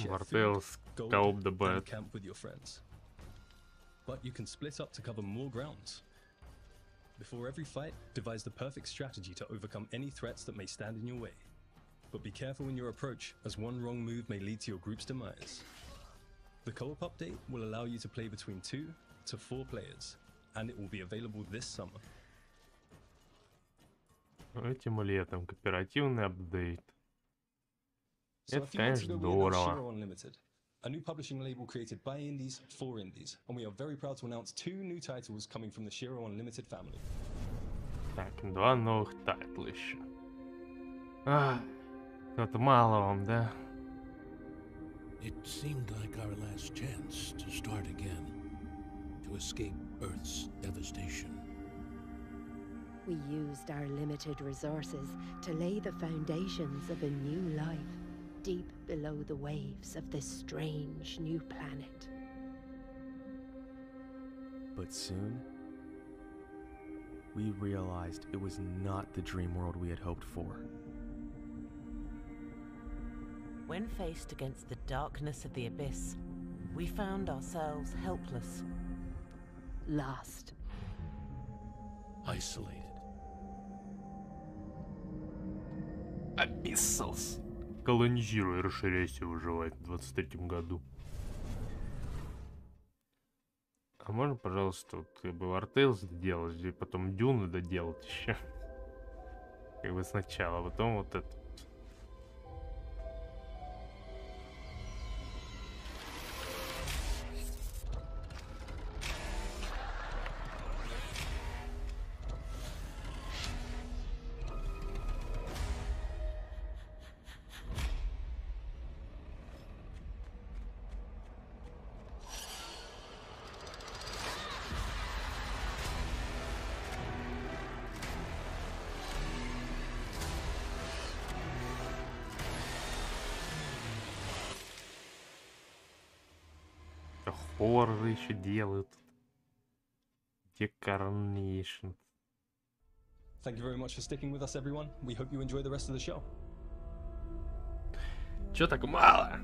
War Tales co-op the best. Camp with your friends. But you can split up to cover more grounds. Before every fight, devise the perfect strategy to overcome any threats that may stand in your way. But be careful in your approach, as one wrong move may lead to your group's demise. The co-op update will allow you to play between 2 to 4 players, and it will be available this summer. Этим летом кооперативный апдейт. Это, конечно, здорово. A new publishing label created by indies for indies, and we are very proud to announce 2 new titles coming from the Shiro Unlimited family. Так, 2 новых тайтла еще. Это мало вам, да? It seemed like our last chance to start again, to escape Earth's devastation. We used our limited resources to lay the foundations of a new life, deep below the waves of this strange new planet. But soon, we realized it was not the dream world we had hoped for. When faced against the darkness of the abyss, we found ourselves helpless. Lost. Isolated. Abyssals. Колонизируй, расширяйся, выживай в 23-м году. А можно, пожалуйста, вот как бы War Tales доделать, и потом Дюну доделать еще? Как бы сначала, а потом вот это. Хорроры еще делают. Decarnation. Thank you very much for sticking with us, everyone. We hope you enjoy the rest of the show. Чё так мало?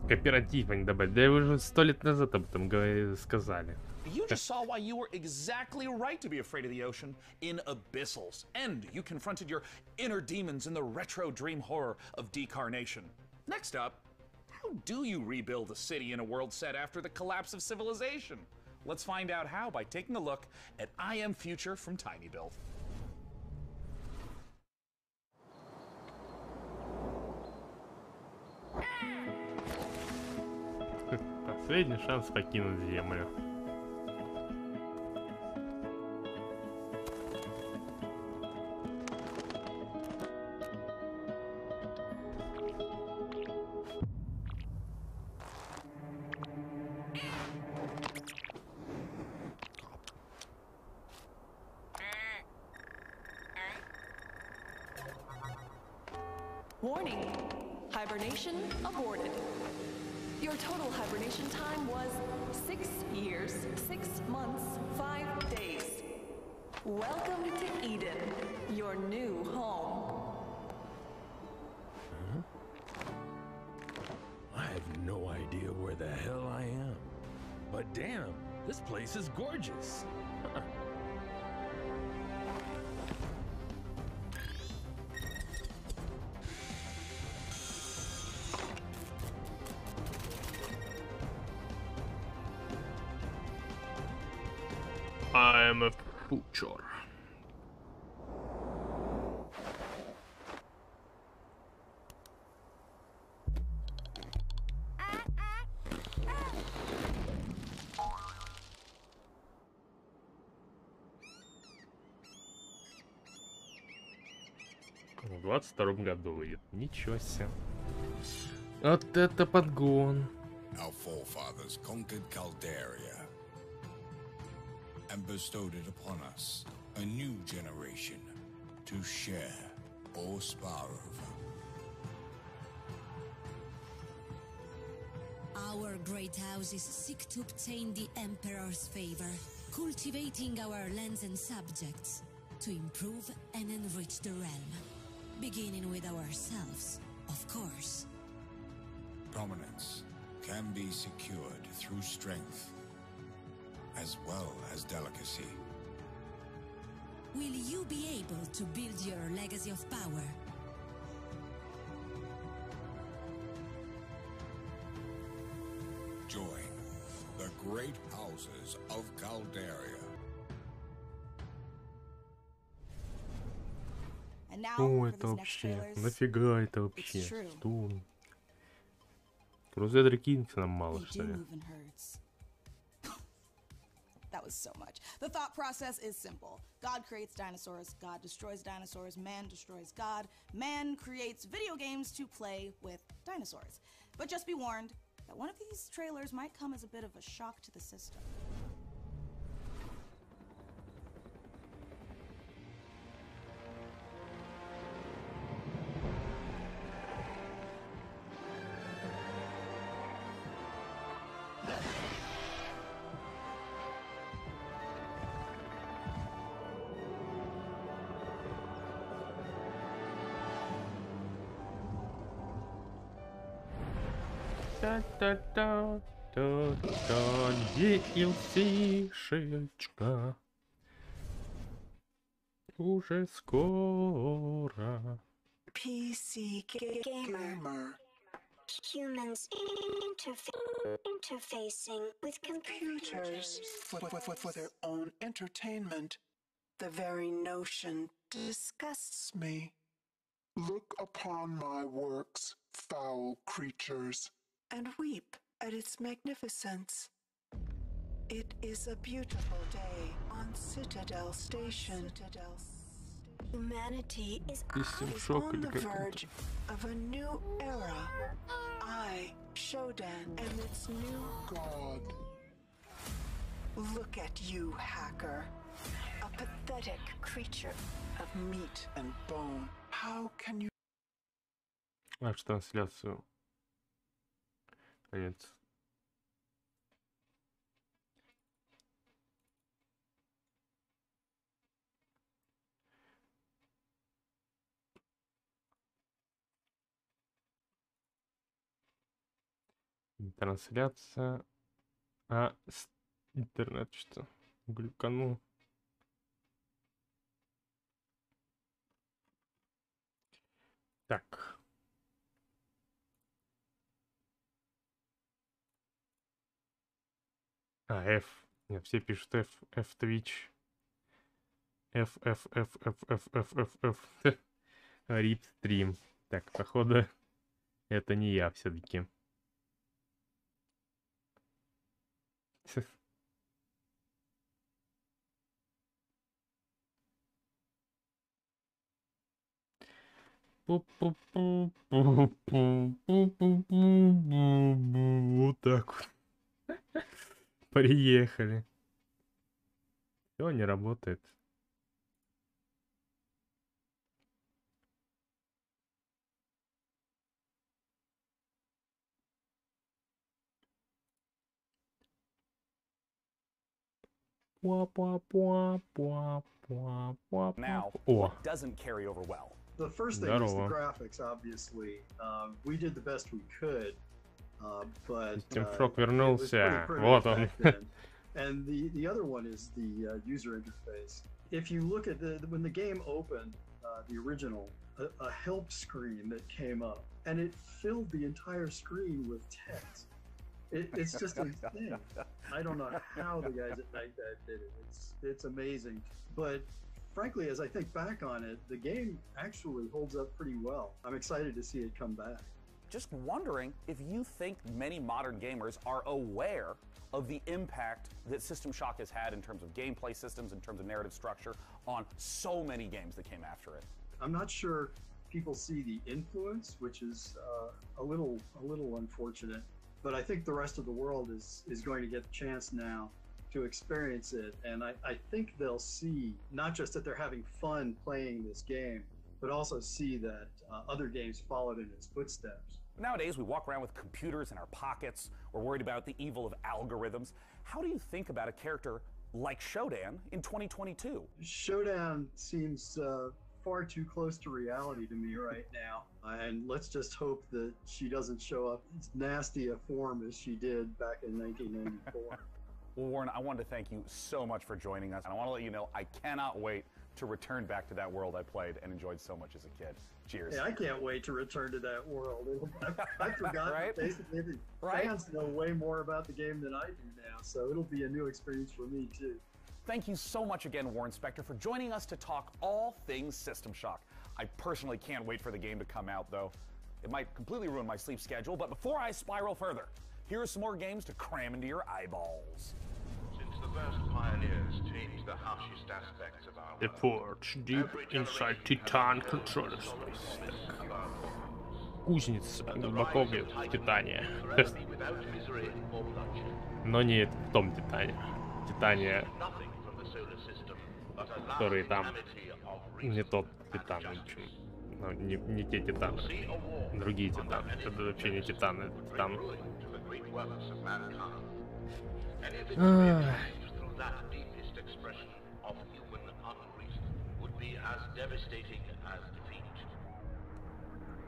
Кооператив они добавили. Да вы уже 100 лет назад об этом сказали. You just saw why you were exactly right to be afraid of the ocean in Abyssals. And you confronted your inner demons in the retro dream horror of Decarnation. Next up, how do you rebuild a city in a world set after the collapse of civilization? Let's find out how by taking a look at I Am Future from TinyBuild. Последний шанс покинуть Землю. Warning, hibernation aborted. Your total hibernation time was 6 years, 6 months, 5 days. Welcome to Eden, your new home. Huh? I have no idea where the hell I am. But damn, this place is gorgeous. Huh. I am a future. В 22-м году выйдет. Ничего себе. Вот это подгон. Our forefathers conquered Calderia and bestowed it upon us, a new generation, to share or spar over. Our great houses seek to obtain the Emperor's favor, cultivating our lands and subjects to improve and enrich the realm, beginning with ourselves, of course. Prominence can be secured through strength as well as delicacy. Will you be able to build your legacy of power? Join the great houses of Calderia. And now, Что for это these next вообще? trailers, Нафига это вообще? it's true. Что? Крузедер Кингс нам мало, They что do ли? move in herds. That was so much. The thought process is simple. God creates dinosaurs, God destroys dinosaurs, man destroys God, man creates video games to play with dinosaurs. But just be warned that one of these trailers might come as a bit of a shock to the system. Та-та-та-та-та, DLC-шечка. Уже скоро. PC gamer. Humans interfacing with computers for their own entertainment. The very notion disgusts me. Look upon my works, foul creatures, and weep at its magnificence. It is a beautiful day on Citadel Station. Humanity is on the verge of a new era. I, Shodan, am its new god. Look at you, hacker. A pathetic creature of meat and bone. How can you... Аж трансляцию. Конец. Трансляция. А, интернет что? Глюканул. Так. А, F. Нет, все пишут F. F Twitch. F. Rip Stream. Так, походу, это не я все-таки. Вот так вот. Приехали. Все, не работает. Now, what doesn't carry over well? The first thing is the graphics, obviously. We did the best we could, but Шок вернулся. Вот он. And the other one is the user interface. If you look at when the game opened, the original, a help screen that came up, and it filled the entire screen with text. It's just insane. I don't know how the guys at Nightbed did it. It's amazing. But frankly, as I think back on it, the game actually holds up pretty well. I'm excited to see it come back. Just wondering if you think many modern gamers are aware of the impact that System Shock has had in terms of gameplay systems, in terms of narrative structure, on so many games that came after it. I'm not sure people see the influence, which is a little unfortunate. But I think the rest of the world is going to get the chance now to experience it. And I think they'll see not just that they're having fun playing this game, but also see that other games followed in its footsteps. Nowadays, we walk around with computers in our pockets. We're worried about the evil of algorithms. How do you think about a character like Shodan in 2022? Shodan seems far too close to reality to me right now. And let's just hope that she doesn't show up as nasty a form as she did back in 1994. Well, Warren, I wanted to thank you so much for joining us. And I want to let you know I cannot wait to return back to that world I played and enjoyed so much as a kid. Cheers. Yeah, I can't wait to return to that world. I forgot right? Basically the fans know way more about the game than I do now, so it'll be a new experience for me too. Thank you so much again, Warren Spector, for joining us to talk all things System Shock. I personally can't wait for the game to come out, though. It might completely ruin my sleep schedule, but before I spiral further, here are some more games to cram into your eyeballs. Since the first pioneers changed the harshest aspects of our The forge deep inside Titan controller space. Кузница глубоко в Титане. Но не в том Титане. Титане, который там. Не тот Титан, ну, не те Титаны. Другие Титаны. Это вообще не Титаны, это Титан.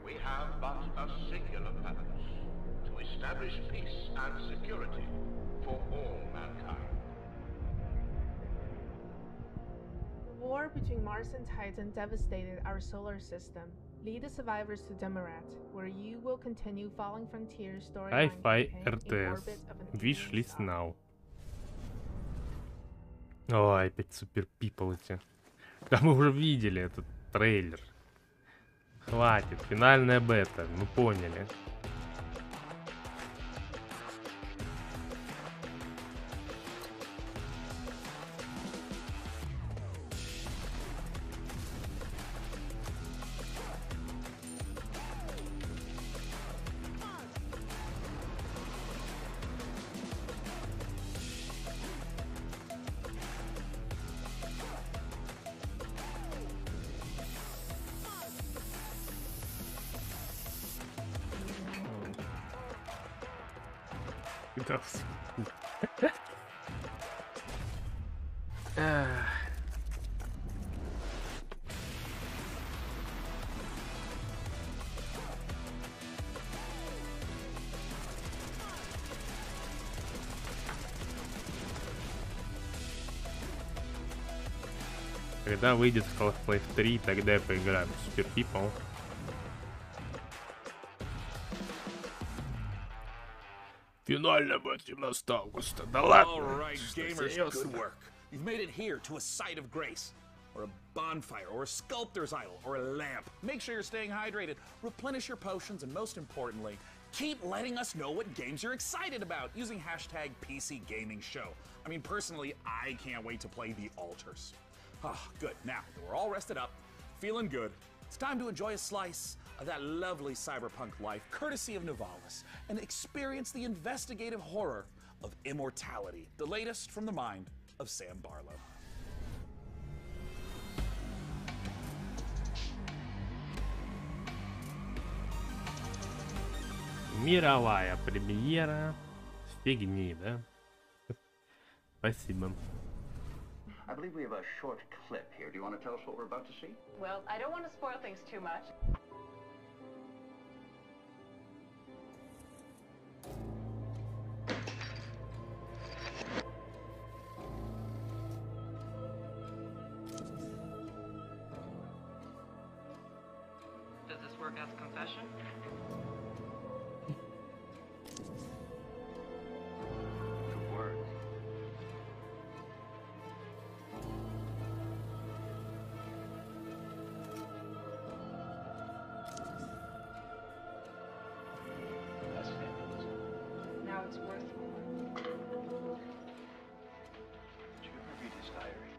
We have but a singular purpose: to establish peace and security for all mankind. The war between Mars and Titan devastated our solar system. Lead the survivors to Demarat, where you will continue Falling Frontiers storyline Hi-Fi RTS. Wishlist now. Ой, опять супер пипл эти. Да мы уже видели этот трейлер. Хватит, финальная бета, мы поняли. Когда выйдет Half-Life 3, тогда я поиграю в Super People. Финально будем настал, Густа. Да ладно. All right, gamers, good work. You've made it here to a site of grace, or a bonfire, or a sculptor's idol, or a lamp. Make sure you're staying hydrated, replenish your potions, and most importantly, keep letting us know what games you're excited about using hashtag PCGamingShow. I mean, personally, I can't wait to play The Altars. Ah, good. Now that we're all rested up, feeling good, it's time to enjoy a slice of that lovely cyberpunk life, courtesy of Nivalis, and experience the investigative horror of immortality, the latest from the mind of Sam Barlow. Мировая премьера. Фигни, да? Спасибо. I believe we have a short clip here. Do you want to tell us what we're about to see? Well, I don't want to spoil things too much. Does this work as a confession? Now it's worth more. Did you ever read his diary?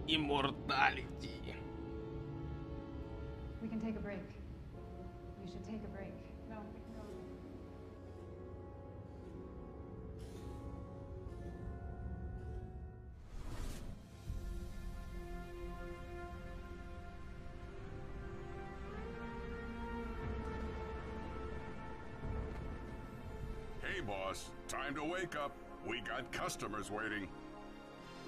Immortality. We can take a break. We should take a break. No, we can go. Hey, boss. Time to wake up. We got customers waiting.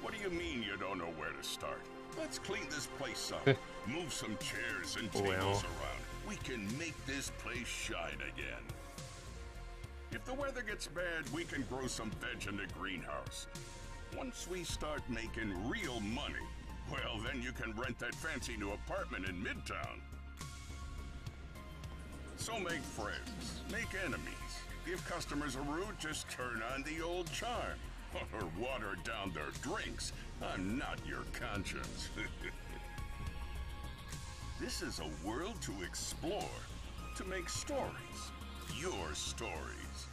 What do you mean you don't know where to start? Let's clean this place up. Move some chairs and tables around. We can make this place shine again. If the weather gets bad, we can grow some veg in the greenhouse. Once we start making real money, well, then you can rent that fancy new apartment in Midtown. So make friends, make enemies. If customers are rude, just turn on the old charm. Or water down their drinks. I'm not your conscience. This is a world to explore, to make stories. Your stories.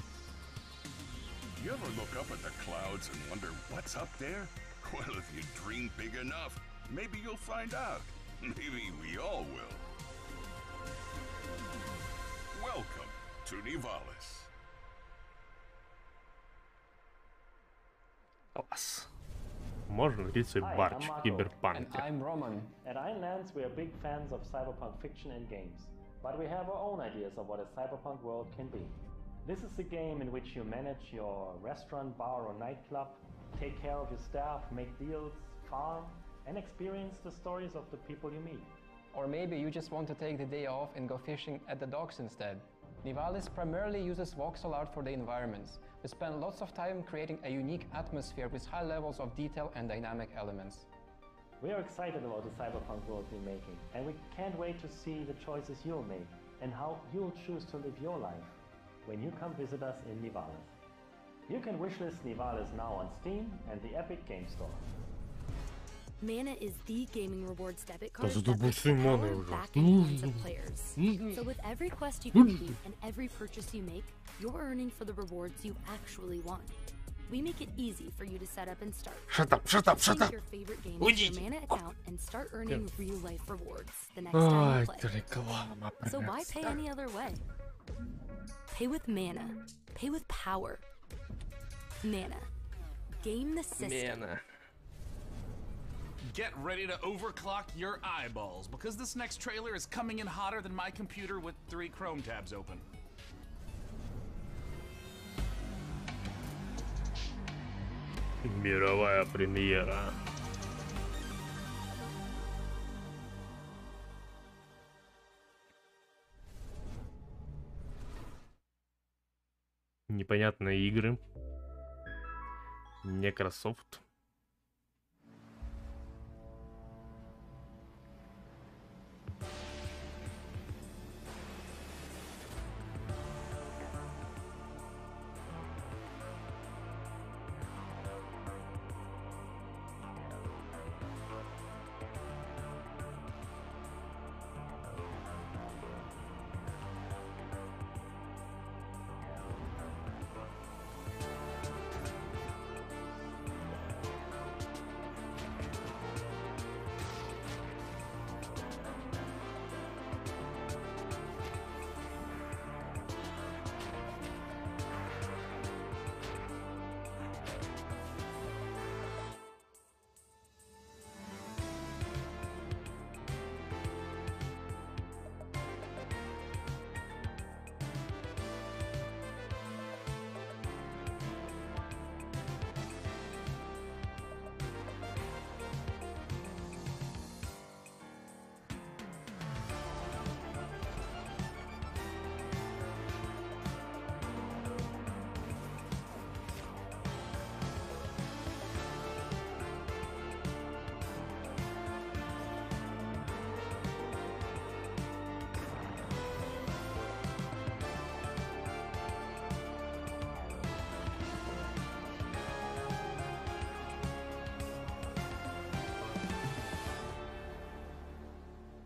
You ever look up at the clouds and wonder what's up there? Well, if you dream big enough, maybe you'll find out. Maybe we all will. Welcome to Nivalis. Класс. Можно открыть свой барчик в Киберпанке. I'm Roman. At Ironlands, we are big fans of cyberpunk fiction and games. But we have our own ideas of what a cyberpunk world can be. This is a game in which you manage your restaurant, bar or nightclub, take care of your staff, make deals, farm, and experience the stories of the people you meet. Or maybe you just want to take the day off and go fishing at the docks instead. Nivalis primarily uses voxel art for the environments. We spend lots of time creating a unique atmosphere with high levels of detail and dynamic elements. We are excited about the cyberpunk world we're making, and we can't wait to see the choices you'll make and how you'll choose to live your life when you come visit us in Nivalis. You can wishlist Nivalis now on Steam and the Epic Game Store. Mana is the gaming rewards debit card Даже that puts дубовые power маны back уже. in the hands of players. So with every quest you complete and every purchase you make, you're earning for the rewards you actually want. We make it easy for you to set up and start. Shut up, shut up, shut up. Your favorite game with your Mana account and start earning real-life rewards the next time you play. So why pay any other way? Pay with Mana. Pay with power. Mana. Game the system. Mana. Get ready to overclock your eyeballs, because this next trailer is coming in hotter than my computer with 3 Chrome tabs open. Мировая премьера. Непонятные игры. Microsoft.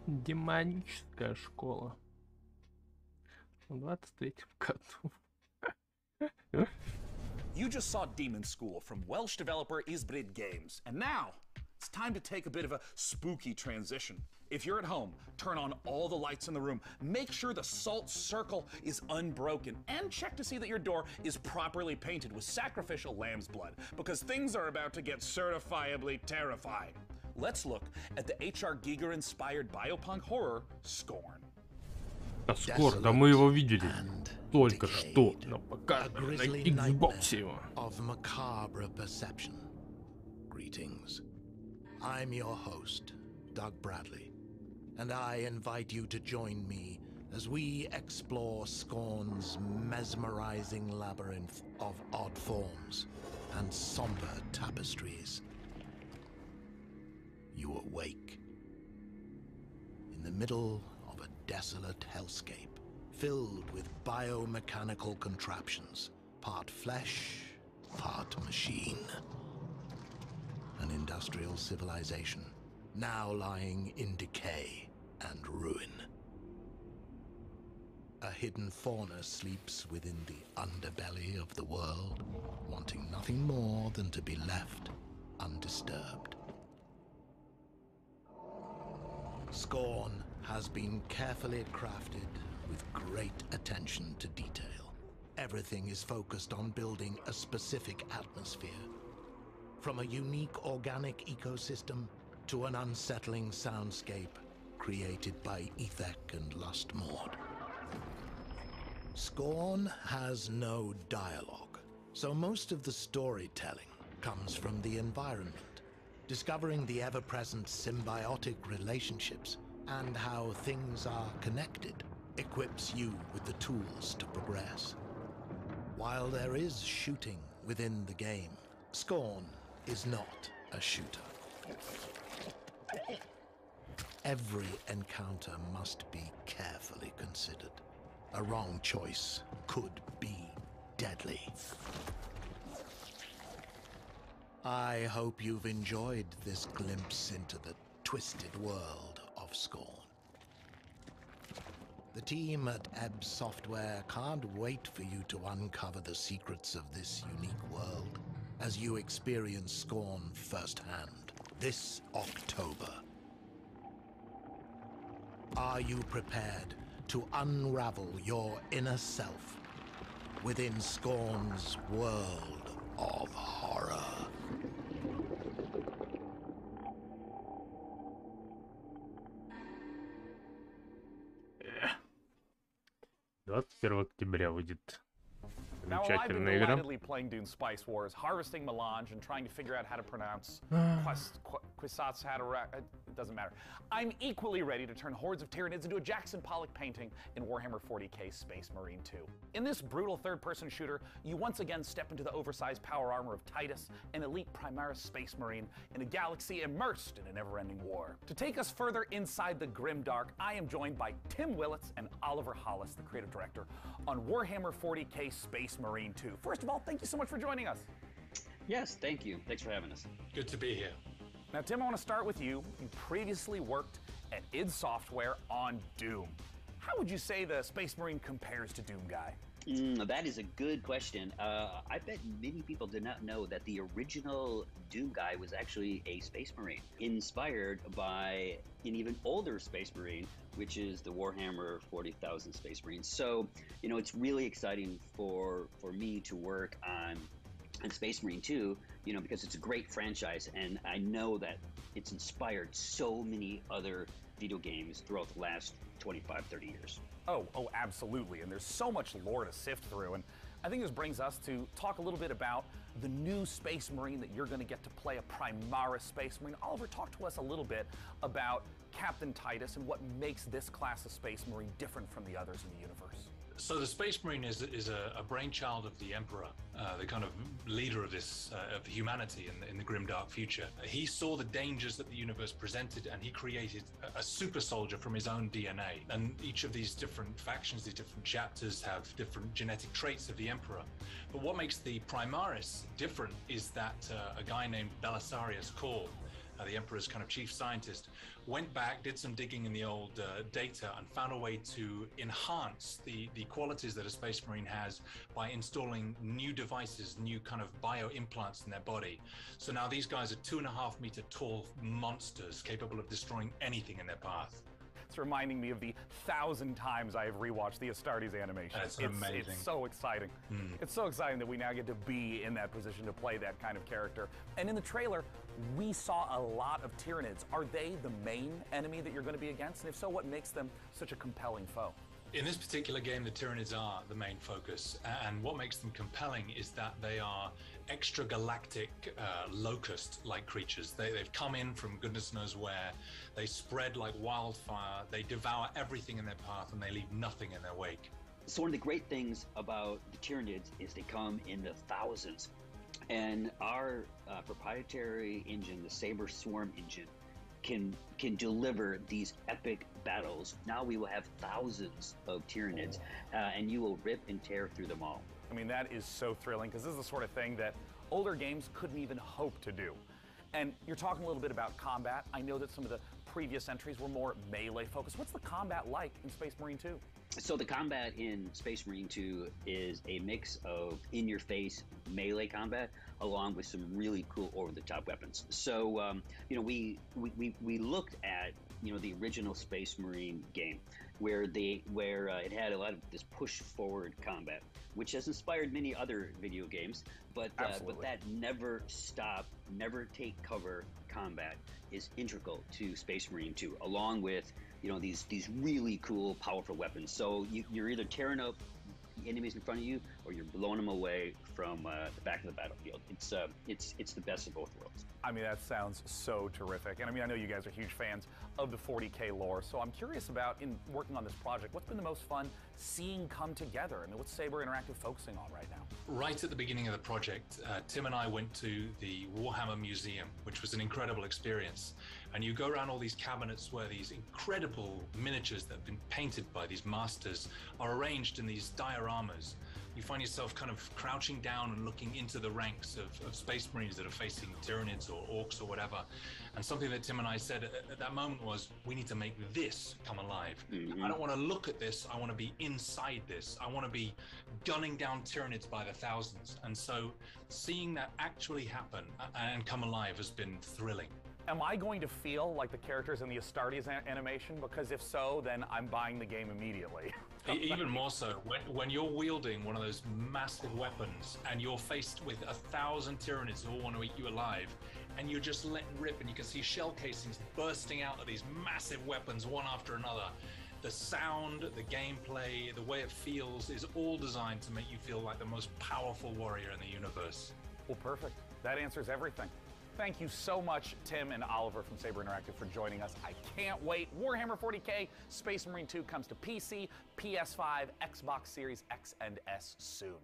Демоническая школа. В 23-м году. You just saw Demon School from Welsh developer Ysbryd Games, and now it's time to take a bit of a spooky transition. If you're at home, turn on all the lights in the room, make sure the salt circle is unbroken, and check to see that your door is properly painted with sacrificial lamb's blood, because things are about to get certifiably terrifying. Let's look at the H.R. Giger-inspired biopunk horror, Scorn. Скоро, да мы его видели только что на показе на Xbox его. Of macabre perception. Greetings. I'm your host, Doug Bradley, and I invite you to join me as we explore Scorn's mesmerizing labyrinth of odd forms and somber tapestries. You awake in the middle of a desolate hellscape filled with biomechanical contraptions, part flesh, part machine. An industrial civilization now lying in decay and ruin. A hidden fauna sleeps within the underbelly of the world, wanting nothing more than to be left undisturbed. Scorn has been carefully crafted with great attention to detail. Everything is focused on building a specific atmosphere, from a unique organic ecosystem to an unsettling soundscape created by Ethek and Lustmord. Scorn has no dialogue, so most of the storytelling comes from the environment. Discovering the ever-present symbiotic relationships and how things are connected equips you with the tools to progress. While there is shooting within the game, Scorn is not a shooter. Every encounter must be carefully considered. A wrong choice could be deadly. I hope you've enjoyed this glimpse into the twisted world of Scorn. The team at Ebb Software can't wait for you to uncover the secrets of this unique world as you experience Scorn firsthand this October. Are you prepared to unravel your inner self within Scorn's world of horror? 21 октября выйдет. Now, I've been delightedly playing Dune Spice Wars, harvesting melange and trying to figure out how to pronounce Kwisatz Haderach. It doesn't matter. I'm equally ready to turn hordes of Tyranids into a Jackson Pollock painting in Warhammer 40k Space Marine 2. In this brutal third-person shooter, you once again step into the oversized power armor of Titus, an elite Primaris Space Marine in a galaxy immersed in a never-ending war. To take us further inside the grimdark, I am joined by Tim Willits and Oliver Hollis, the creative director, on Warhammer 40k Space Marine 2. First of all, thank you so much for joining us. Yes, thank you. Thanks for having us. Good to be here. Now, Tim, I want to start with you. You previously worked at id Software on Doom. How would you say the Space Marine compares to Doom Guy? That is a good question. I bet many people did not know that the original Doom Guy was actually a Space Marine, inspired by an even older Space Marine, which is the Warhammer 40,000 Space Marine. So, you know, it's really exciting for me to work on Space Marine 2, you know, because it's a great franchise, and I know that it's inspired so many other video games throughout the last 25, 30 years. Oh, absolutely. And there's so much lore to sift through. And I think this brings us to talk a little bit about the new Space Marine that you're going to get to play, a Primaris Space Marine. Oliver, talk to us a little bit about Captain Titus and what makes this class of Space Marine different from the others in the universe. So the Space Marine is a brainchild of the Emperor, the kind of leader of this of humanity in the grimdark future. He saw the dangers that the universe presented, and he created a super soldier from his own DNA. And each of these different factions, these different chapters, have different genetic traits of the Emperor. But what makes the Primaris different is that a guy named Belisarius Cawl, the Emperor's kind of chief scientist, went back, did some digging in the old data, and found a way to enhance the qualities that a Space Marine has by installing new devices, new kind of bio implants in their body. So now these guys are 2.5 meter tall monsters capable of destroying anything in their path. It's reminding me of the 1,000 times I have rewatched the Astartes animation. That's amazing. It's so exciting. It's so exciting that we now get to be in that position to play that kind of character. And in the trailer, we saw a lot of Tyranids. Are they the main enemy that you're going to be against? And if so, what makes them such a compelling foe? In this particular game, the Tyranids are the main focus, and what makes them compelling is that they are extragalactic locust-like creatures. They've come in from goodness knows where. They spread like wildfire. They devour everything in their path, and they leave nothing in their wake. So one of the great things about the Tyranids is they come in the thousands, and our proprietary engine, the Saber Swarm engine, can deliver these epic battles. Now we will have thousands of Tyranids, and you will rip and tear through them all. I mean, that is so thrilling, because this is the sort of thing that older games couldn't even hope to do. And you're talking a little bit about combat. I know that some of the previous entries were more melee focused. What's the combat like in Space Marine 2? So the combat in Space Marine 2 is a mix of in-your-face melee combat along with some really cool over-the-top weapons. So you know, we looked at, you know, the original Space Marine game where it had a lot of this push-forward combat, which has inspired many other video games, but that never stop, never take cover combat is integral to Space Marine 2, along with, you know, these really cool, powerful weapons. So you're either tearing up enemies in front of you, or you're blowing them away from the back of the battlefield. It's the best of both worlds. I mean, that sounds so terrific. And I mean, I know you guys are huge fans of the 40K lore, so I'm curious about, in working on this project, what's been the most fun seeing come together? I mean, what's Saber Interactive focusing on right now? Right at the beginning of the project, Tim and I went to the Warhammer Museum, which was an incredible experience. And you go around all these cabinets where these incredible miniatures that have been painted by these masters are arranged in these dioramas. You find yourself kind of crouching down and looking into the ranks of Space Marines that are facing Tyranids or Orcs or whatever. And something that Tim and I said at that moment was, we need to make this come alive. I don't want to look at this, I want to be inside this. I want to be gunning down Tyranids by the thousands. And so seeing that actually happen and come alive has been thrilling. Am I going to feel like the characters in the Astartes animation? Because if so, then I'm buying the game immediately. Even more so, when you're wielding one of those massive weapons and you're faced with 1,000 Tyranids who all want to eat you alive, and you're just letting rip, and you can see shell casings bursting out of these massive weapons one after another, The sound, the gameplay, the way it feels is all designed to make you feel like the most powerful warrior in the universe. Well, perfect. That answers everything. Thank you so much, Tim and Oliver from Saber Interactive, for joining us. I can't wait. Warhammer 40K Space Marine 2 comes to PC, PS5, Xbox Series X and S soon.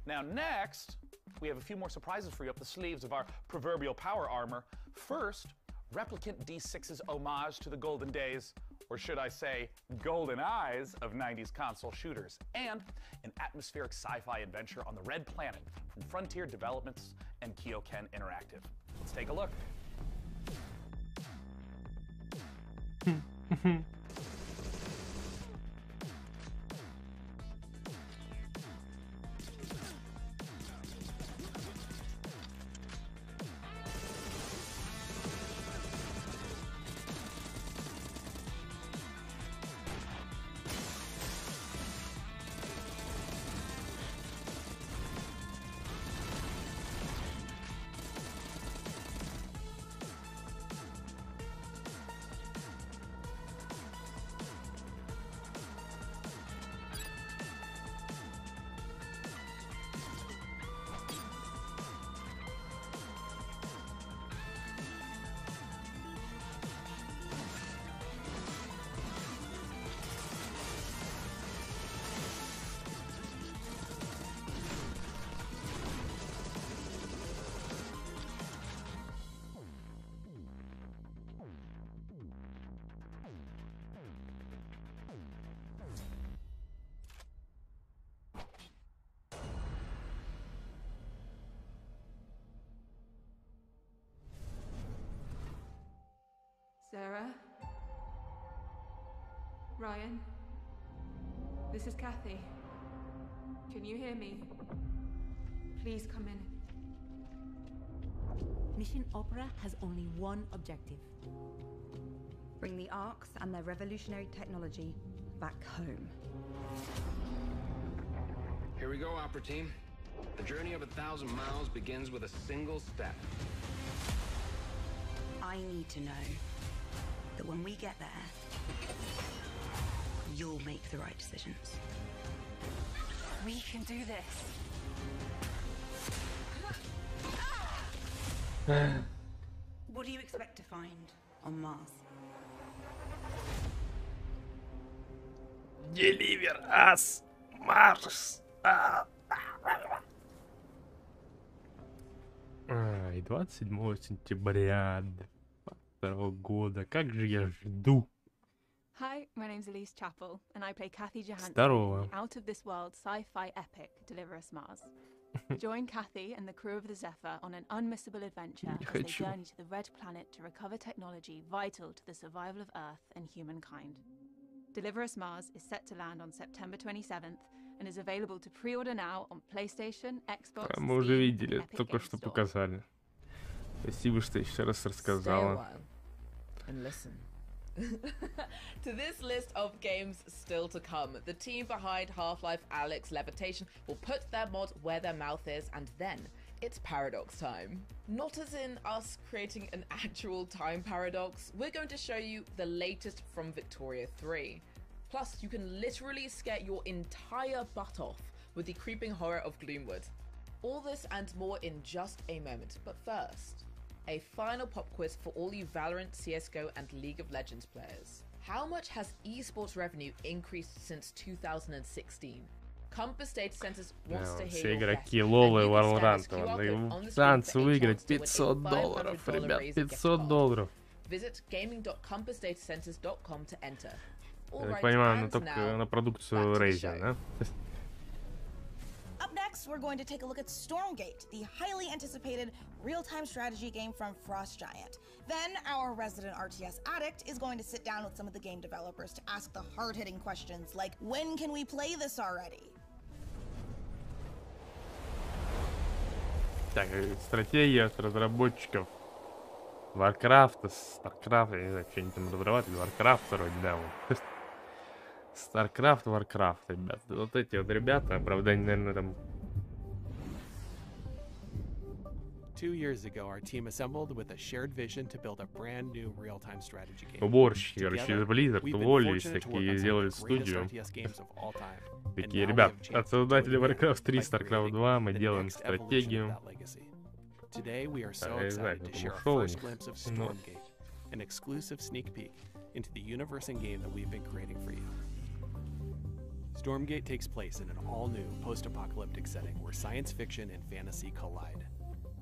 Now next, we have a few more surprises for you up the sleeves of our proverbial power armor. First, Replicant D6's homage to the golden days, or should I say, golden eyes of 90s console shooters, and an atmospheric sci-fi adventure on the Red Planet from Frontier Developments and Kyoken Interactive. Let's take a look. Sarah? Ryan? This is Kathy. Can you hear me? Please come in. Mission Opera has only one objective. Bring the Arks and their revolutionary technology back home. Here we go, Opera Team. The journey of 1,000 miles begins with a single step. I need to know that when we get there, you'll make the right decisions. We can do this. What do you expect to find on Mars? Deliver us, Mars. И 27 сентября 2022 года. Как же я жду. Hi, my name's Elise Chappell, and I play Kathy Johansson Здорово. in the out-of-this-world sci-fi epic Deliver Us Mars. Join Kathy and the crew of the Zephyr on an unmissable adventure as they journey to the Red Planet to recover technology vital to the survival of Earth and humankind. Deliver Us Mars is set to land on September 27th and is available to pre-order now on PlayStation, Xbox, Мы уже Steam, видели, and Epic только Games что Store. показали. Спасибо, что еще раз рассказала. And listen. To this list of games still to come, the team behind Half-Life Alyx Levitation will put their mod where their mouth is, and then it's paradox time. Not as in us creating an actual time paradox, we're going to show you the latest from Victoria 3. Plus, you can literally scare your entire butt off with the creeping horror of Gloomwood. All this and more in just a moment, but first, a final pop quiz for all you Valorant, CSGO and League of Legends players. How much has esports revenue increased since 2016? Compass Data Centers wants to hear Все your игроки guess, Лола и and you can Valorant. scan this QR code on the screen Шанс for a выиграть chance to win a $500, $500 ребят, Razer gift $500. card. Visit gaming.compassdatacenters.com to enter. Я Alright, так понимаю, and только now, на продукцию back to the Razer, да? Up next, we're going to take a look at Stormgate, the highly anticipated real-time strategy game from Frost Giant. Then, our resident RTS addict is going to sit down with some of the game developers to ask the hard-hitting questions like, when can we play this already? Так, стратегия от разработчиков Warcraft, Starcraft, я не знаю, что они там разрабатывали, Warcraft вроде, да, вот. Starcraft, Warcraft, ребят. Вот эти вот ребята, правда, они, наверное, там 2 years ago, our team assembled with a shared vision to build a brand new real-time strategy game. Уборщики, короче, из Blizzard уволились, такие делают студию. Такие, ребят, от создателей Warcraft 3, StarCraft 2 мы делаем стратегию. Today we are so excited to share a first glimpse of Stormgate, an exclusive sneak peek into the universe and game that we've been creating for you. Stormgate takes place in an all-new post-apocalyptic setting where science fiction and fantasy collide.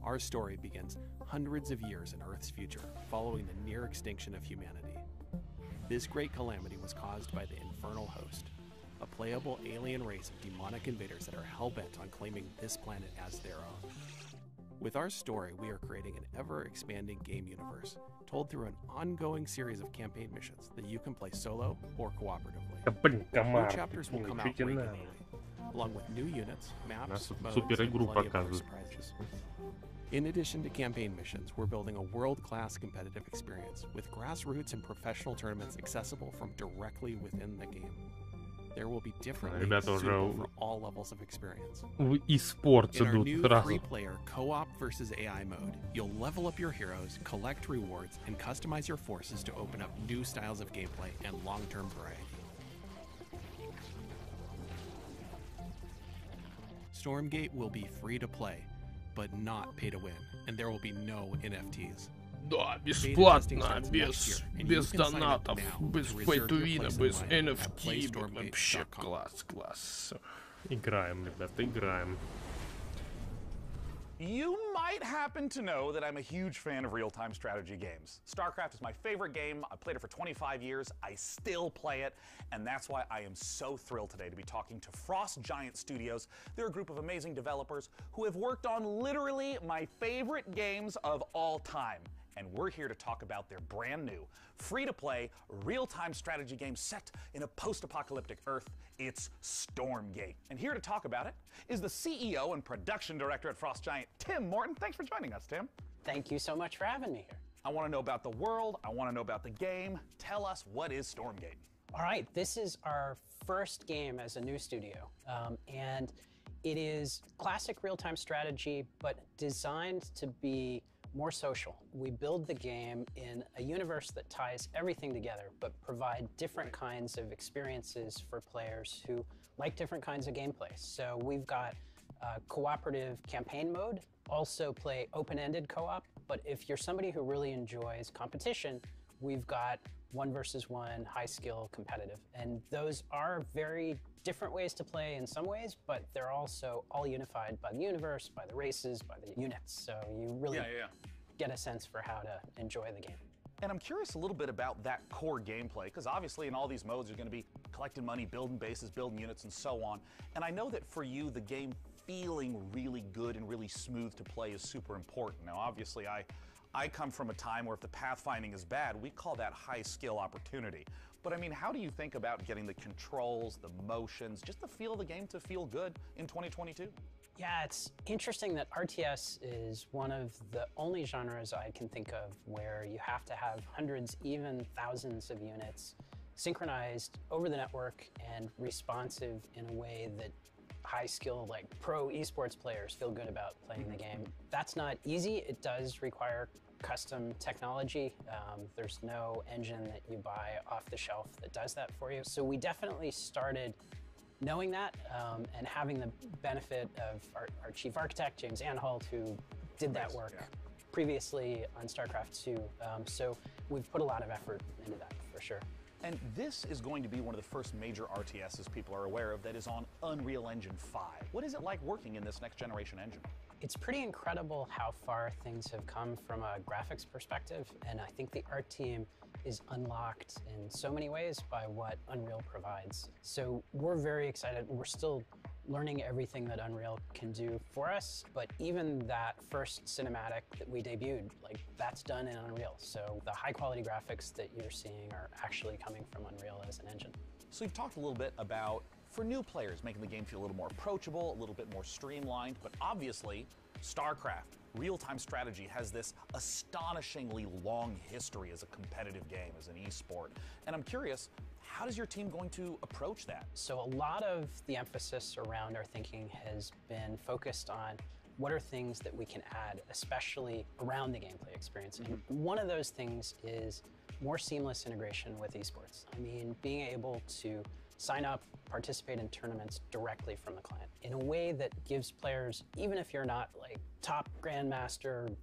Our story begins hundreds of years in Earth's future, following the near extinction of humanity. This great calamity was caused by the Infernal Host, a playable alien race of demonic invaders that are hell-bent on claiming this planet as their own. With our story, we are creating an ever-expanding game universe, told through an ongoing series of campaign missions that you can play solo or cooperatively. New chapters will come out regularly, along with new units, maps, modes, and plenty of other surprises. In addition to campaign missions, we're building a world-class competitive experience with grassroots and professional tournaments accessible from directly within the game. There will be different leagues suitable for all levels of experience. В e-sport In our идут new сразу. three-player co-op versus AI mode, you'll level up your heroes, collect rewards, and customize your forces to open up new styles of gameplay and long-term variety. Stormgate will be free to play, but not pay to win, and there will be no NFTs. Да, бесплатно, без донатов, без pay-to-win, без NFT. Вообще класс, класс. Играем, ребята, играем. You might happen to know that I'm a huge fan of real-time strategy games. StarCraft is my favorite game. I played it for 25 years. I still play it, and that's why I am so thrilled today to be talking to Frost Giant Studios. They're a group of amazing developers who have worked on literally my favorite games of all time. And we're here to talk about their brand new, free-to-play, real-time strategy game set in a post-apocalyptic Earth. It's Stormgate. And here to talk about it is the CEO and production director at Frost Giant, Tim Morton. Thanks for joining us, Tim. Thank you so much for having me here. I want to know about the world. I want to know about the game. Tell us, what is Stormgate? All right, this is our first game as a new studio. And it is classic real-time strategy, but designed to be more social. We build the game in a universe that ties everything together, but provide different kinds of experiences for players who like different kinds of gameplay. So we've got cooperative campaign mode, also play open-ended co-op, but if you're somebody who really enjoys competition, we've got 1 versus 1, high skill, competitive. And those are very different ways to play in some ways, but they're also all unified by the universe, by the races, by the units. So you really get a sense for how to enjoy the game. And I'm curious a little bit about that core gameplay, because obviously in all these modes you're going to be collecting money, building bases, building units, and so on. And I know that for you, the game feeling really good and really smooth to play is super important. Now, obviously, I come from a time where if the pathfinding is bad, we call that high skill opportunity. But I mean, how do you think about getting the controls, the motions, just the feel of the game to feel good in 2022? Yeah, it's interesting that RTS is one of the only genres I can think of where you have to have hundreds, even thousands of units synchronized over the network and responsive in a way that high skill, like pro esports players feel good about playing the game. That's not easy. It does require custom technology. There's no engine that you buy off the shelf that does that for you. So we definitely started knowing that and having the benefit of our chief architect, James Anhalt, who did that work previously on StarCraft 2. So we've put a lot of effort into that for sure. And this is going to be one of the first major RTSs people are aware of that is on Unreal Engine 5. What is it like working in this next generation engine? It's pretty incredible how far things have come from a graphics perspective, and I think the art team is unlocked in so many ways by what Unreal provides. So we're very excited. We're still learning everything that Unreal can do for us, but even that first cinematic that we debuted, like that's done in Unreal. So the high quality graphics that you're seeing are actually coming from Unreal as an engine. So you've talked a little bit about, for new players, making the game feel a little more approachable, a little bit more streamlined, but obviously StarCraft, real-time strategy, has this astonishingly long history as a competitive game, as an esport. And I'm curious, how is your team going to approach that? So a lot of the emphasis around our thinking has been focused on what are things that we can add, especially around the gameplay experience? And one of those things is more seamless integration with esports. I mean, being able to sign up, participate in tournaments directly from the client in a way that gives players, even if you're not like top grandmaster,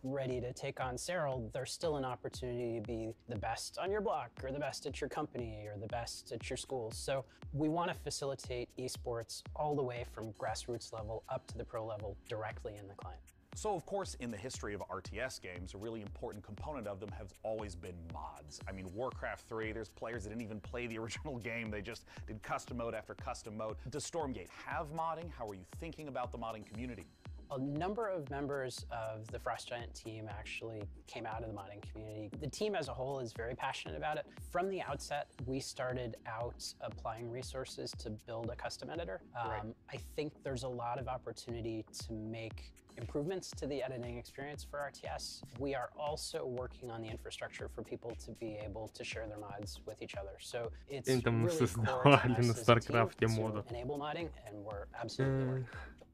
ready to take on Cyril, there's still an opportunity to be the best on your block or the best at your company or the best at your school. So we want to facilitate esports all the way from grassroots level up to the pro level directly in the client. So, of course, in the history of RTS games, a really important component of them has always been mods. I mean, Warcraft 3, there's players that didn't even play the original game. They just did custom mode after custom mode. Does Stormgate have modding? How are you thinking about the modding community? A number of members of the Frost Giant team actually came out of the modding community. The team as a whole is very passionate about it. From the outset, we started out applying resources to build a custom editor. I think there's a lot of opportunity to make improvements to the editing experience for RTS. We are also working on the infrastructure for people to be able to share their mods with each other. So it's really core to us as a team to enable modding, and we're absolutely working.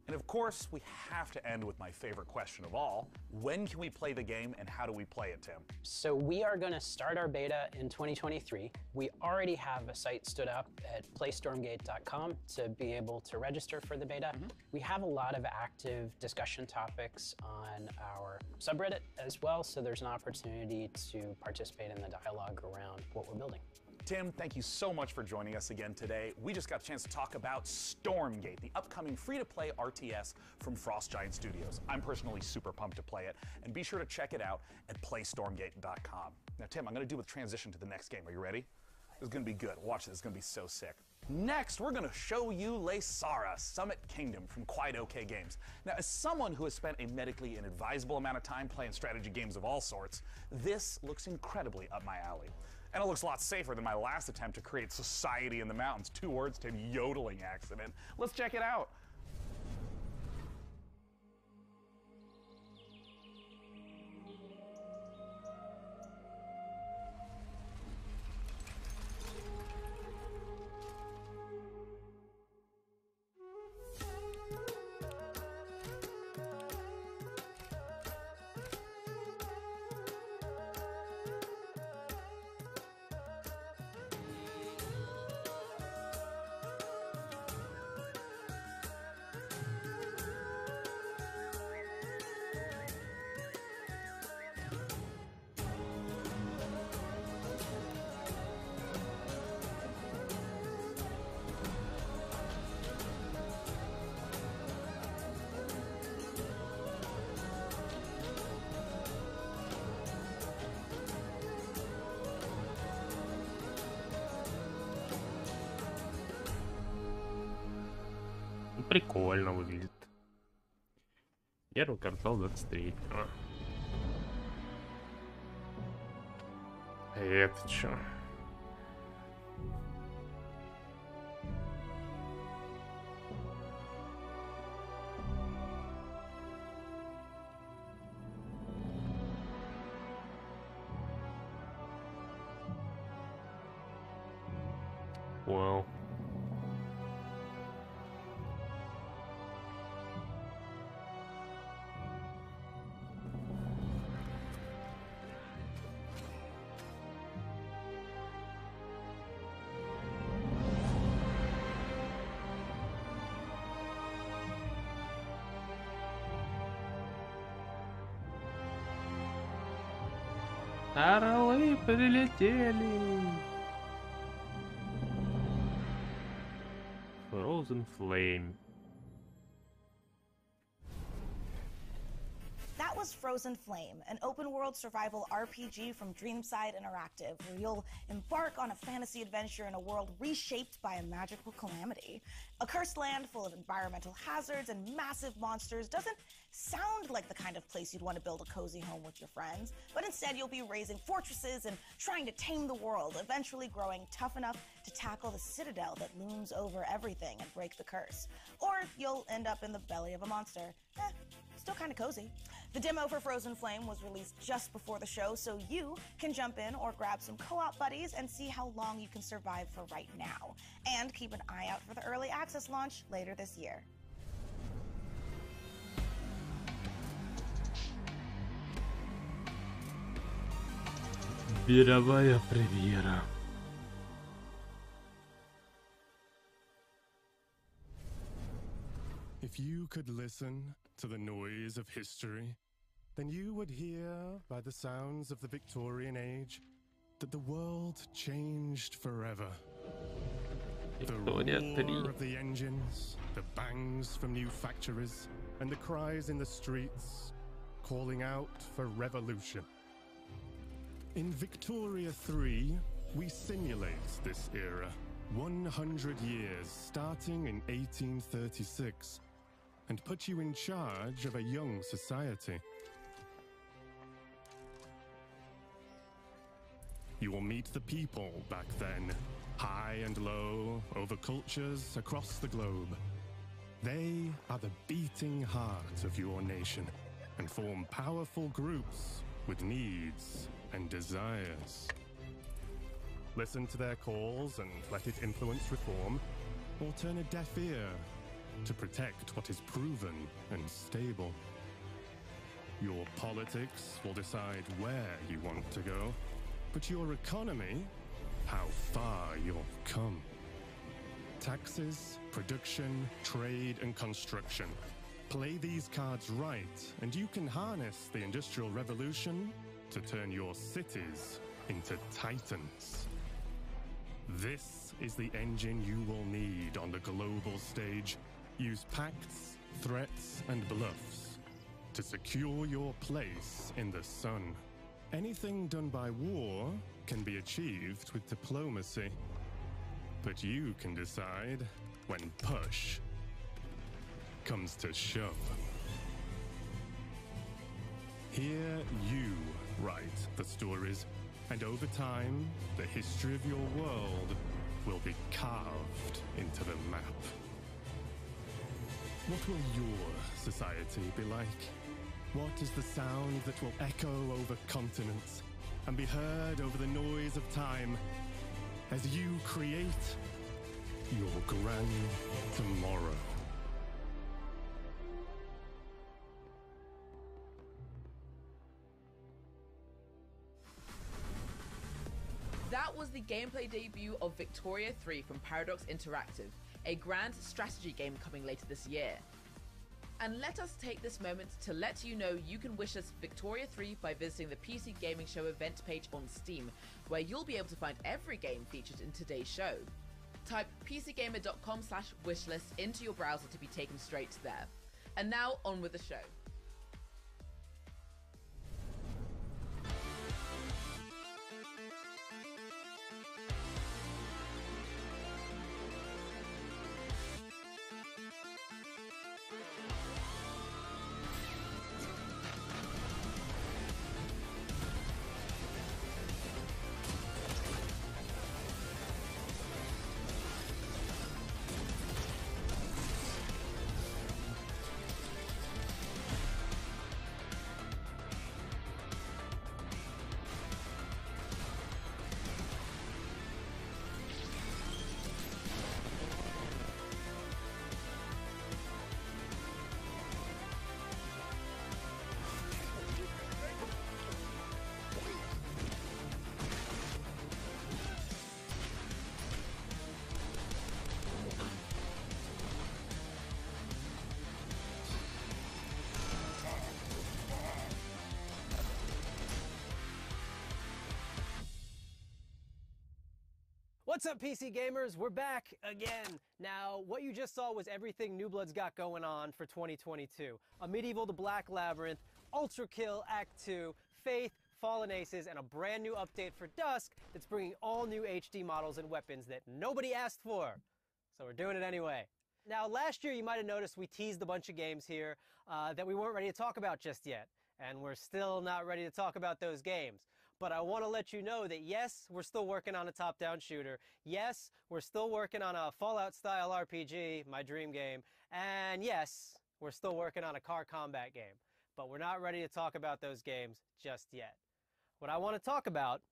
And of course, we have to end with my favorite question of all. When can we play the game and how do we play it, Tim? So we are going to start our beta in 2023. We already have a site stood up at playstormgate.com to be able to register for the beta. We have a lot of active discussion topics on our subreddit as well, so there's an opportunity to participate in the dialogue around what we're building. Tim, thank you so much for joining us again today. We just got a chance to talk about Stormgate, the upcoming free-to-play RTS from Frost Giant Studios. I'm personally super pumped to play it, and be sure to check it out at playstormgate.com. Now, Tim, I'm going to do a transition to the next game. Are you ready? This is going to be good. Watch this. It's going to be so sick. Next, we're going to show you Leysara, Summit Kingdom from Quite OK Games. Now, as someone who has spent a medically inadvisable amount of time playing strategy games of all sorts, this looks incredibly up my alley. And it looks a lot safer than my last attempt to create society in the mountains. 2 words, Tim, yodeling accident. Let's check it out. Прикольно выглядит. Первый квартал 23-го. Это чё? Вау. Орлы прилетели. Frozen Flame. That was Frozen Flame, an open-world survival RPG from Dreamside Interactive, where you'll embark on a fantasy adventure in a world reshaped by a magical calamity. A cursed land full of environmental hazards and massive monsters doesn't sound like the kind of place you'd want to build a cozy home with your friends, but instead you'll be raising fortresses and trying to tame the world, eventually growing tough enough to tackle the citadel that looms over everything and break the curse. Or you'll end up in the belly of a monster. Still kind of cozy. The demo for Frozen Flame was released just before the show, so you can jump in or grab some co-op buddies and see how long you can survive for right now. And keep an eye out for the early access launch later this year. Мировая премьера. If you could listen to the noise of history, then you would hear by the sounds of the Victorian Age that the world changed forever. The roar of the engines, the bangs from new factories, and the cries in the streets calling out for revolution. In Victoria 3, we simulate this era, 100 years starting in 1836, and put you in charge of a young society. You will meet the people back then, high and low, over cultures across the globe. They are the beating heart of your nation and form powerful groups with needs and desires. Listen to their calls and let it influence reform, or turn a deaf ear to protect what is proven and stable. Your politics will decide where you want to go, but your economy, how far you'll come. Taxes, production, trade, and construction. Play these cards right, and you can harness the Industrial Revolution to turn your cities into titans. This is the engine you will need on the global stage. Use pacts, threats, and bluffs to secure your place in the sun. Anything done by war can be achieved with diplomacy, but you can decide when push comes to shove. Here you write the stories, and over time, the history of your world will be carved into the map. What will your society be like? What is the sound that will echo over continents and be heard over the noise of time as you create your grand tomorrow? That was the gameplay debut of Victoria 3 from Paradox Interactive, a grand strategy game coming later this year. And let us take this moment to let you know you can wish us Victoria 3 by visiting the PC Gaming Show event page on Steam, where you'll be able to find every game featured in today's show. Type pcgamer.com/wishlist into your browser to be taken straight to there. And now on with the show. What's up, PC gamers? We're back again. Now, what you just saw was everything New Blood's got going on for 2022. A Medieval the Black Labyrinth, Ultra Kill Act 2, Faith, Fallen Aces, and a brand new update for Dusk that's bringing all new HD models and weapons that nobody asked for. So we're doing it anyway. Now, last year you might have noticed we teased a bunch of games here that we weren't ready to talk about just yet. And we're still not ready to talk about those games. But I want to let you know that yes, we're still working on a top-down shooter. Yes, we're still working on a Fallout-style RPG, my dream game. And yes, we're still working on a car combat game. But we're not ready to talk about those games just yet. What I want to talk about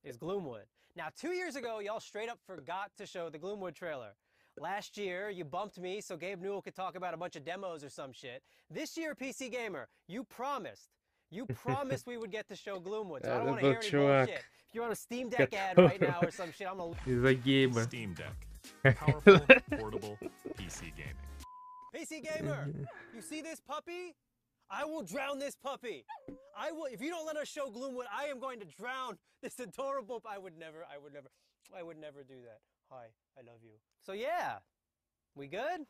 is Gloomwood. Now, 2 years ago, y'all straight up forgot to show the Gloomwood trailer. Last year, you bumped me so Gabe Newell could talk about a bunch of demos or some shit. This year, PC Gamer, you promised You promised we would get to show Gloomwood, so I don't want to hear any bullshit. If you're on a Steam Deck ad right now or some shit, I'm gonna... Из-за гейма. Steam Deck. Powerful, portable PC gaming. PC Gamer, you see this puppy? I will drown this puppy. I will. If you don't let us show Gloomwood, I am going to drown this adorable. I would never do that. Hi, I love you. So yeah, we good?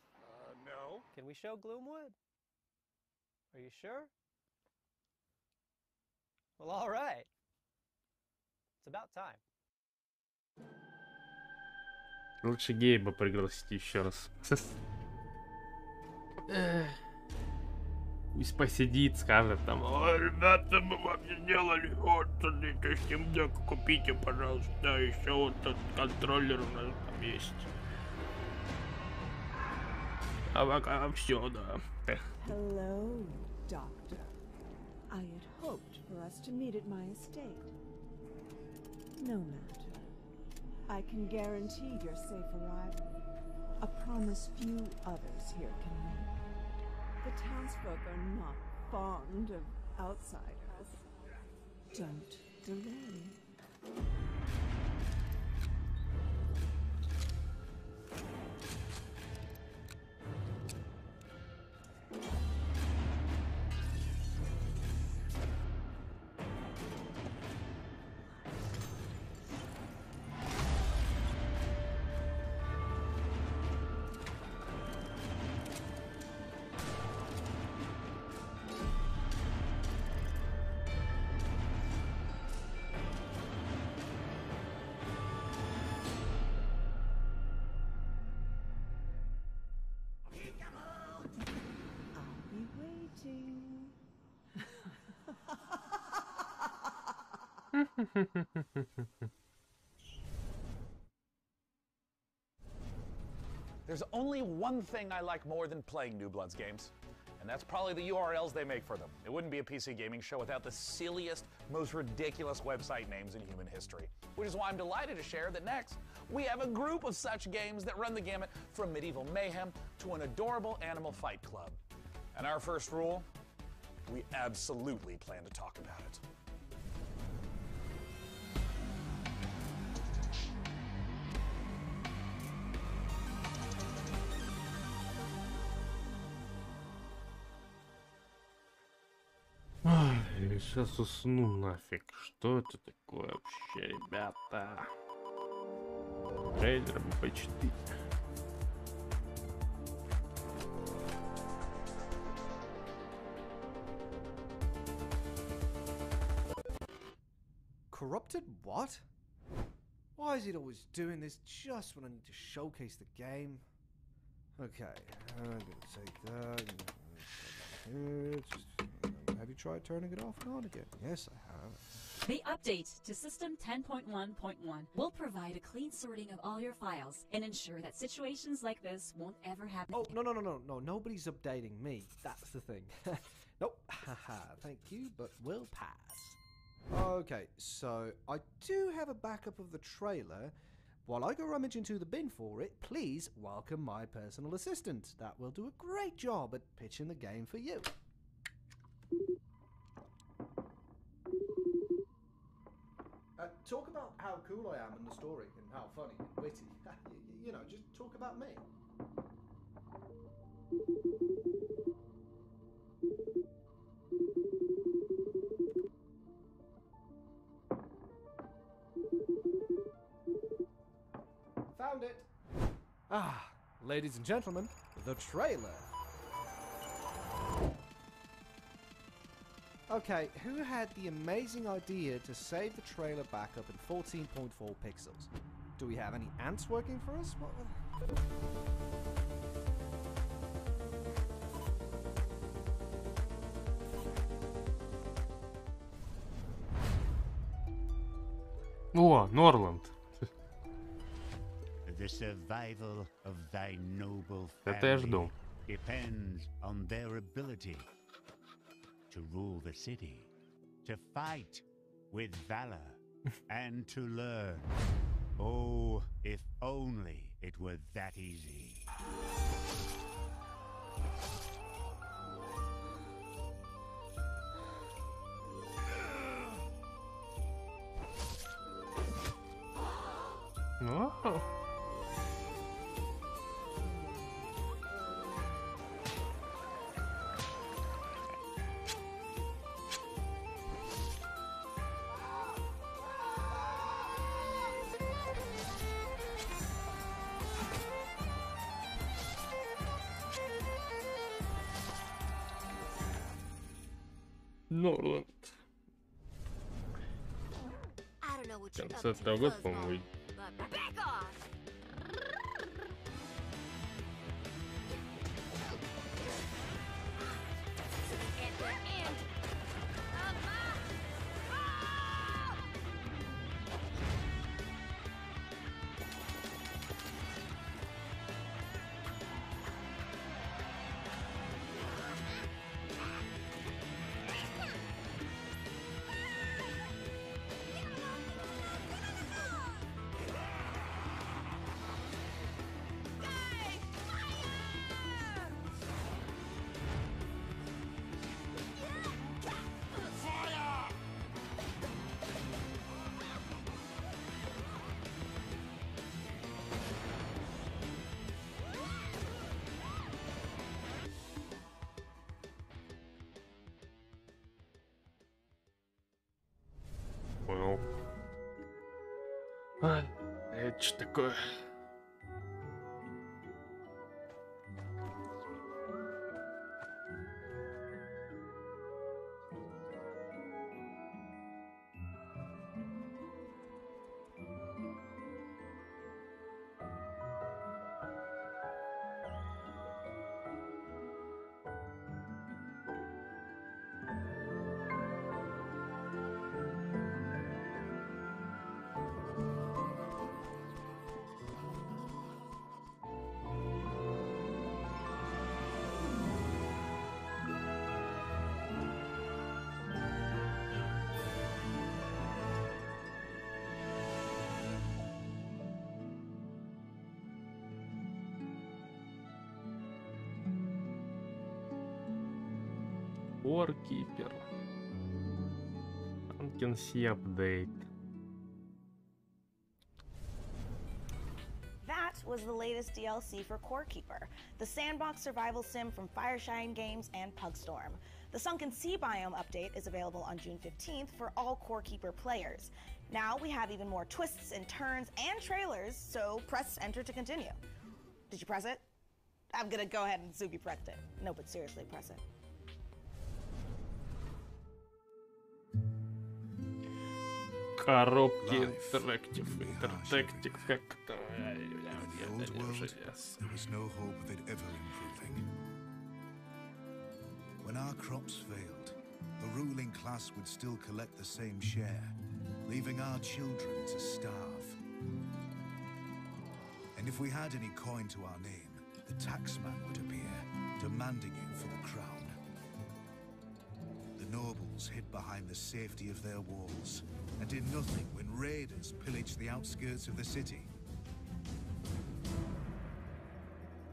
No. Can we show Gloomwood? Are you sure? Well, all right. It's about time. Лучше Гейба пригласить еще раз. Пусть посидит, скажет там: о, ребята, мы вам не делали, вот, смотрите, Steam Deck купите, пожалуйста, еще вот этот контроллер у нас там есть. А пока все, да. Hello, Doctor. I had hoped for us to meet at my estate. No matter. I can guarantee your safe arrival. A promise few others here can make. The townsfolk are not fond of outsiders. Don't delay. There's only one thing I like more than playing New Bloods games, and that's probably the URLs they make for them. It wouldn't be a PC gaming show without the silliest, most ridiculous website names in human history. Which is why I'm delighted to share that next, we have a group of such games that run the gamut from medieval mayhem to an adorable animal fight club. And our first rule, we absolutely plan to talk about it. Сейчас усну нафиг. Что это такое вообще, ребята? Трейлер бы почти. Corrupted what? Why is it always doing this just when I need to showcase the game? Okay, I'm gonna take that. Have you tried turning it off and on again? Yes, I have. The update to System 10.1.1 will provide a clean sorting of all your files and ensure that situations like this won't ever happen. Oh, no, nobody's updating me. That's the thing. Nope, haha, thank you, but we'll pass. Okay, so I do have a backup of the trailer. While I go rummage into the bin for it, please welcome my personal assistant. That will do a great job at pitching the game for you. Talk about how cool I am in the story and how funny and witty. You know, just talk about me. Found it. Ah, ladies and gentlemen, the trailer. Okay, who had the amazing idea to save the trailer backup in 14.4 pixels? Do we have any ants working for us? О, Норланд. The survival of thy noble Это я жду. depends on their ability to rule the city, to fight with valor, and to learn. Oh, if only it were that easy. Oh. Норленд. Конца этого года, по-моему. Понял. А, это что такое? Warkeeper. Ankency update. That was the latest DLC for Core Keeper, the sandbox survival sim from Fireshine Games and Pugstorm. The Sunken Sea biome update is available on June 15th for all Core Keeper players. Now we have even more twists and turns and trailers, so press enter to continue. Did you press it? I'm gonna go ahead and assume you pressed it. No, but seriously, press it. Коробки интерактив, интертектик, как-то. There was no hope of it ever improving. When our crops failed, the ruling class would still collect the same share, leaving our children to starve. And if we had any coin to our name, the taxman would appear, demanding it for the crown. The nobles hid behind the safety of their walls and did nothing when raiders pillaged the outskirts of the city.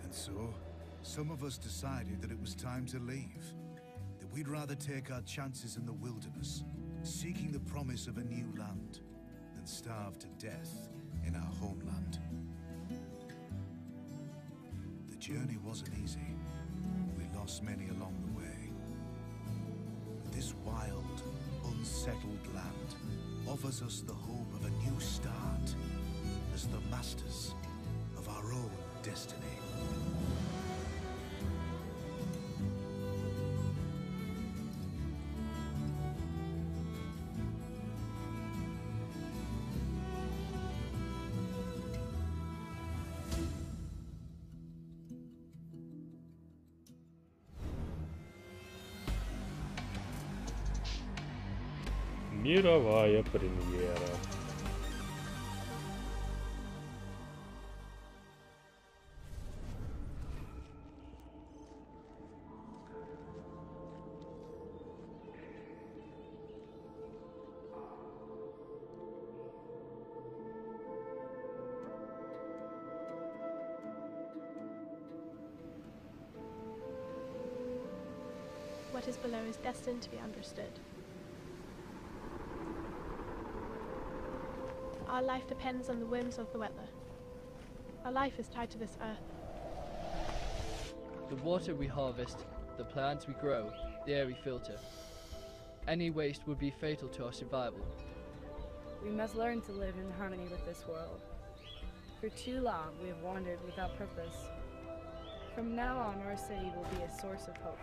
And so, some of us decided that it was time to leave, that we'd rather take our chances in the wilderness, seeking the promise of a new land, than starve to death in our homeland. The journey wasn't easy. We lost many along the way. But this wild, unsettled land offers us the hope of a new start as the masters of our own destiny. Мировая премьера. What is below is destined to be understood. Our life depends on the whims of the weather. Our life is tied to this earth. The water we harvest, the plants we grow, the air we filter. Any waste would be fatal to our survival. We must learn to live in harmony with this world. For too long, we have wandered without purpose. From now on, our city will be a source of hope.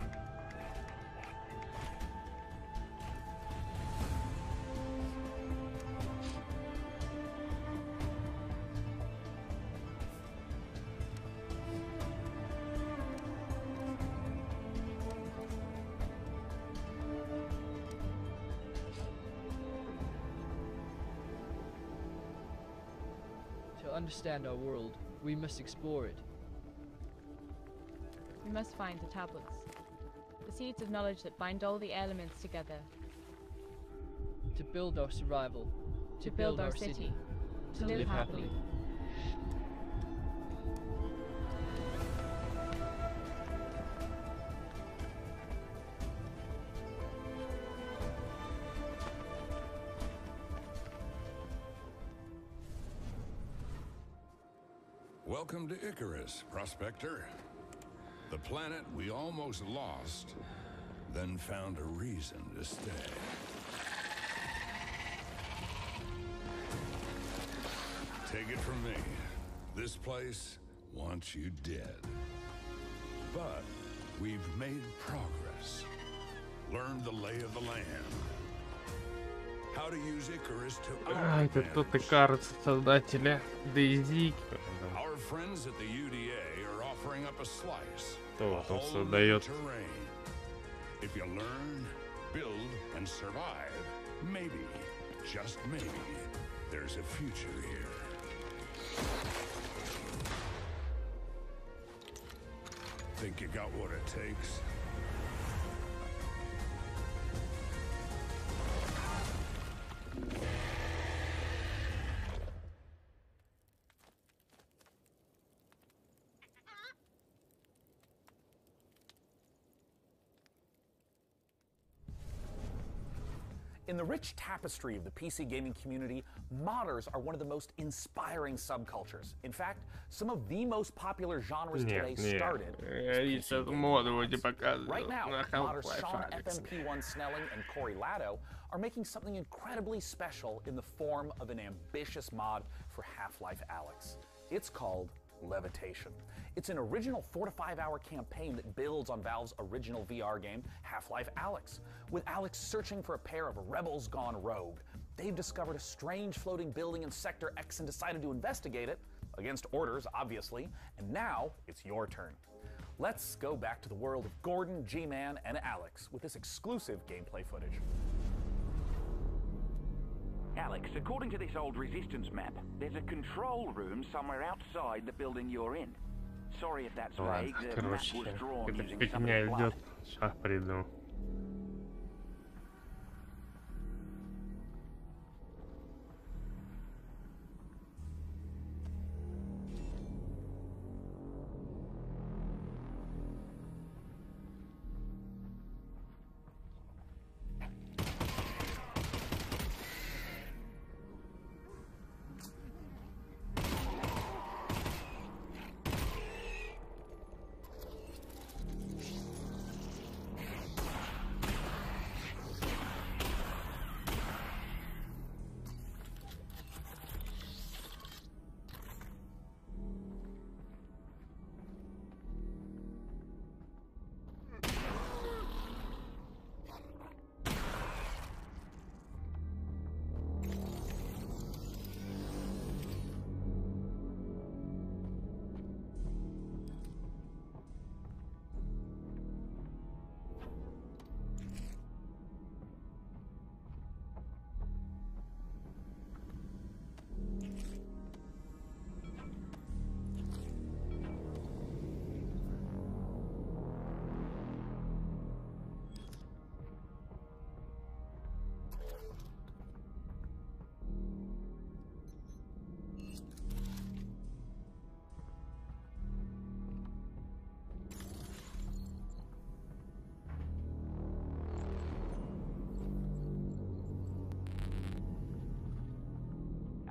To understand our world, we must explore it. We must find the tablets, the seeds of knowledge that bind all the elements together. To build our survival. To build our city. To live happily. Welcome to Icarus, Prospector. The planet we almost lost, then found a reason to stay. Take it from me, this place wants you dead. But we've made progress, learned the lay of the land. How to use Icarus to our Это тут и кажется создатели DayZ. Our friends at the UDA are offering up a slice. Кто там создает? If you learn, build, and survive, maybe, just maybe, there's a future here. Think you got what it takes? In the rich tapestry of the PC gaming community, modders are one of the most inspiring subcultures. In fact, some of the most popular genres today started as right now, modders Sean FMP1 Snelling and Corey Latto are making something incredibly special in the form of an ambitious mod for Half-Life Alyx. It's called Levitation. It's an original 4 to 5 hour campaign that builds on Valve's original VR game, Half-Life Alyx. With Alyx searching for a pair of rebels gone rogue, they've discovered a strange floating building in Sector X and decided to investigate it, against orders, obviously, and now it's your turn. Let's go back to the world of Gordon, G-Man, and Alyx with this exclusive gameplay footage. Alyx, according to this old Resistance map, there's a control room somewhere outside the building you're in. Sorry if that's vague, the map was drawn using somebody's blood. Сейчас приду.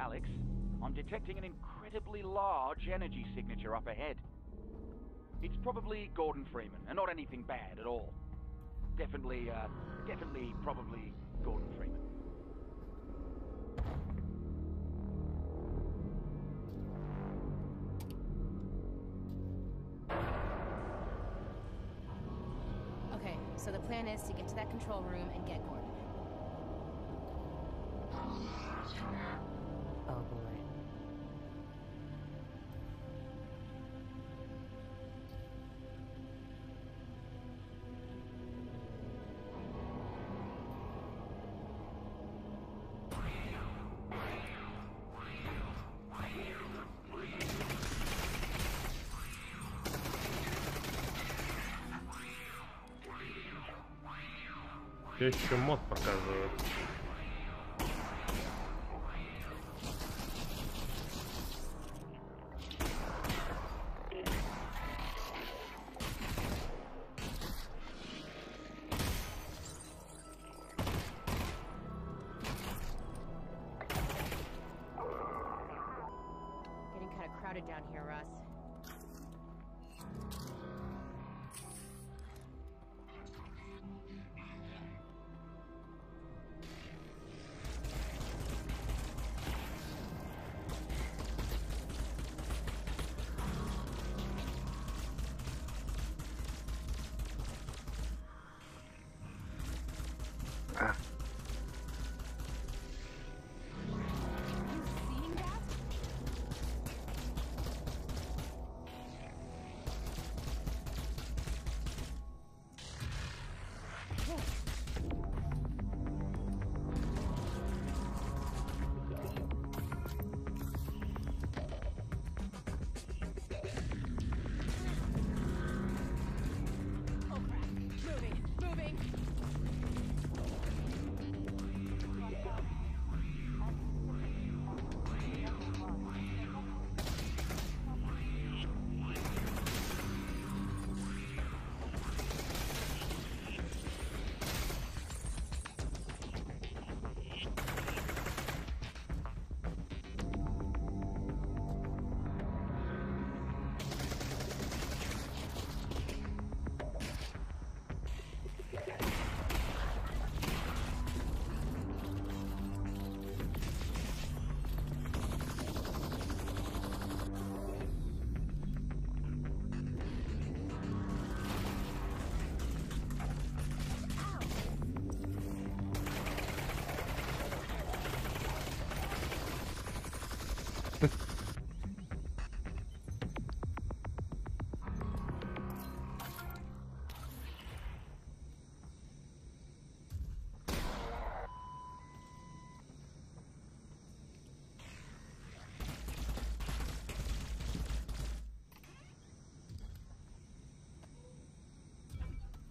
Alex. I'm detecting an incredibly large energy signature up ahead. It's probably Gordon Freeman, and not anything bad at all. Definitely, probably Gordon Freeman. Okay, so the plan is to get to that control room and get Gordon. Oh boy. Еще мод показывают. Getting kind of crowded down here, Russ.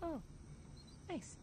Oh, nice.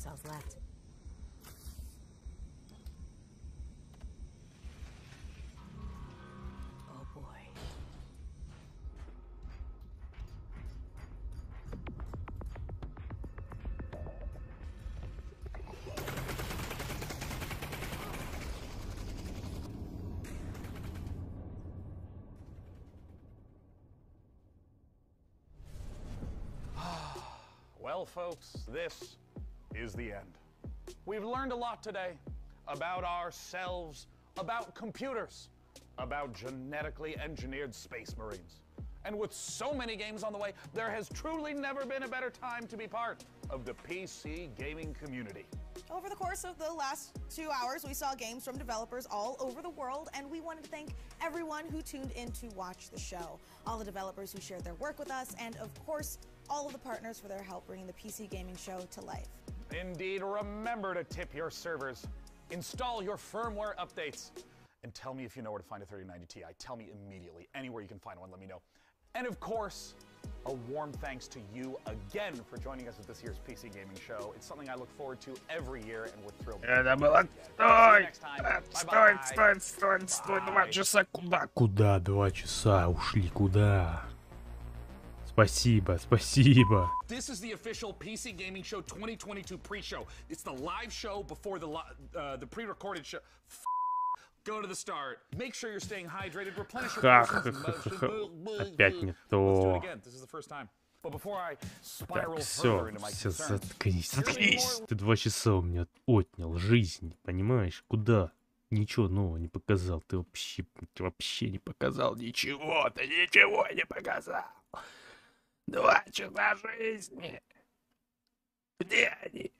cells left. Oh boy. Well, folks, this is the end. We've learned a lot today about ourselves, about computers, about genetically engineered space marines. And with so many games on the way, there has truly never been a better time to be part of the PC gaming community. Over the course of the last 2 hours, we saw games from developers all over the world, and we wanted to thank everyone who tuned in to watch the show. All the developers who shared their work with us, and of course, all of the partners for their help bringing the PC gaming show to life. Indeed, remember to tip your servers, install your firmware updates, and tell me if you know where to find a 3090 Ti. Tell me immediately. Anywhere you can find one, let me know. And of course, a warm thanks to you again for joining us at this year's PC Gaming Show. It's something I look forward to every year, and we're thrilled. Это было... Стой, 2 часа. Куда 2 часа? Ушли куда? Спасибо. This is the official PC Gaming Show 2022 pre-show. It's the live show before the pre-recorded show. Go to the start. Make sure you're staying hydrated. Replenish your Опять не то. Let's do it again. This is the first time. But before I spiral further into my concerns, заткнись. Ты 2 часа у меня отнял жизнь, понимаешь? Куда? Ничего нового не показал. Ты вообще не показал ничего. Ты ничего не показал. 2 часа жизни. Где они?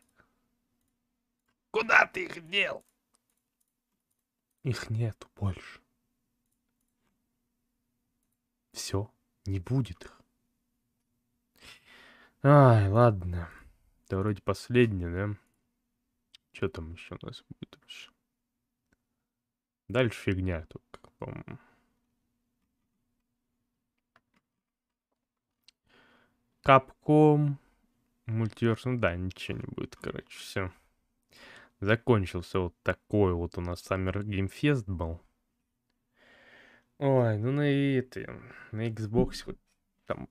Куда ты их дел? Их нету больше. Все, не будет их. Ай, ладно. Это вроде последнее, да? Что там еще у нас будет вообще? Дальше фигня только, по-моему. Capcom, мультиверс, ну да, ничего не будет, короче, все. Закончился вот такой вот у нас Summer Game Fest был. Ой, ну на Xbox хоть там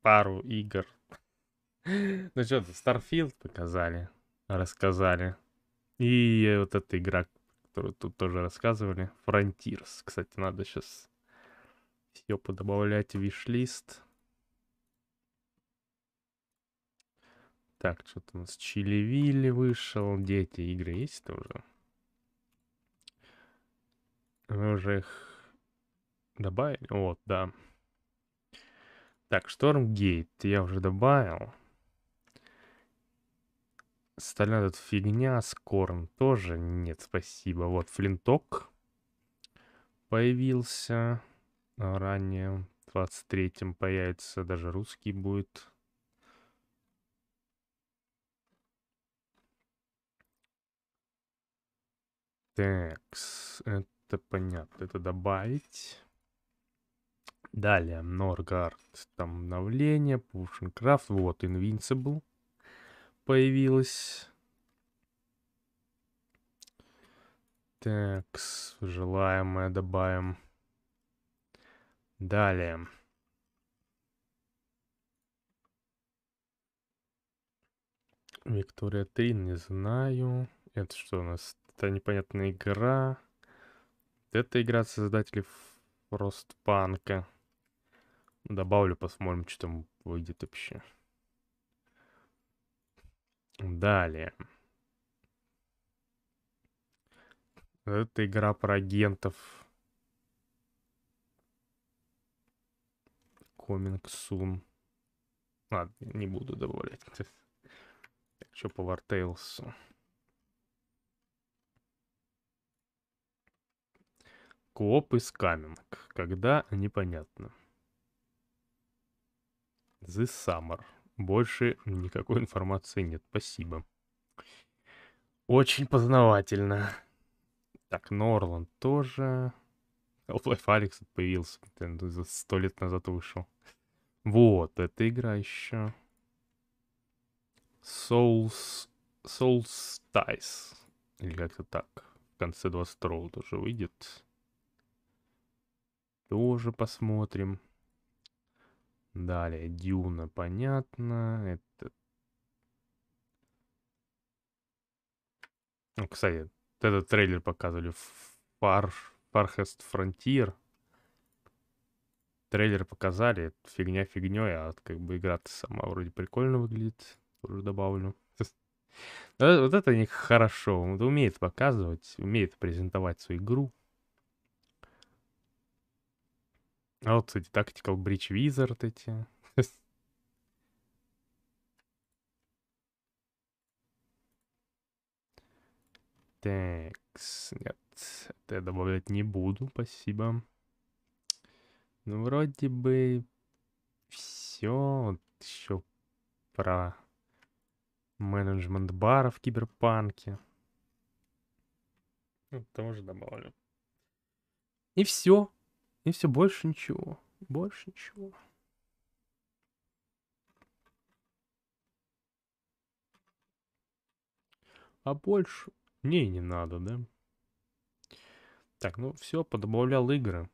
пару игр. Ну что-то, Starfield показали, рассказали. И вот эта игра, которую тут тоже рассказывали, Frontiers. Кстати, надо сейчас все подобавлять в виш-лист. Так, что-то у нас Чили-Вилли вышел. Где эти игры есть тоже? Мы уже их добавили? Вот, да. Так, Stormgate я уже добавил. Остальная тут фигня. Скорн тоже нет, спасибо. Вот, Флинток появился ранее. В 23-м появится, даже русский будет. Так, это понятно, это добавить. Далее, Норгард, там обновление, Pushing вот, Invincible появилась. Так, желаемое добавим. Далее. Виктория 3, не знаю. Это что у нас? Это непонятная игра. Это игра от создателей Frostpunk. Добавлю, посмотрим, что там выйдет вообще. Далее. Это игра про агентов. Coming soon. Ладно, не буду добавлять. Так, что по War Tales? Кооп из каменок. Когда? Непонятно. This Summer. Больше никакой информации нет. Спасибо. Очень познавательно. Так, Норланд тоже. Half-Life Alyx появился. 100 лет назад вышел. Вот, эта игра еще. Souls Solstice. Или как-то так. В конце 22-го тоже выйдет. Тоже посмотрим. Далее, Дюна, понятно. Это... Ну, кстати, этот трейлер показывали в Farthest Frontier. Трейлер показали, это фигня фигней, а вот как бы игра-то сама вроде прикольно выглядит. Тоже добавлю. Вот это у них хорошо. Он умеет показывать, умеет презентовать свою игру. А вот, кстати, Tactical Breach Wizard эти. Такс, нет, это я добавлять не буду, спасибо. Ну, вроде бы все. Вот еще про менеджмент бара в Киберпанке. Ну, тоже добавлю. И все. И все, больше ничего. Больше ничего. А больше мне не надо, да? Так, ну все, подобавлял игры.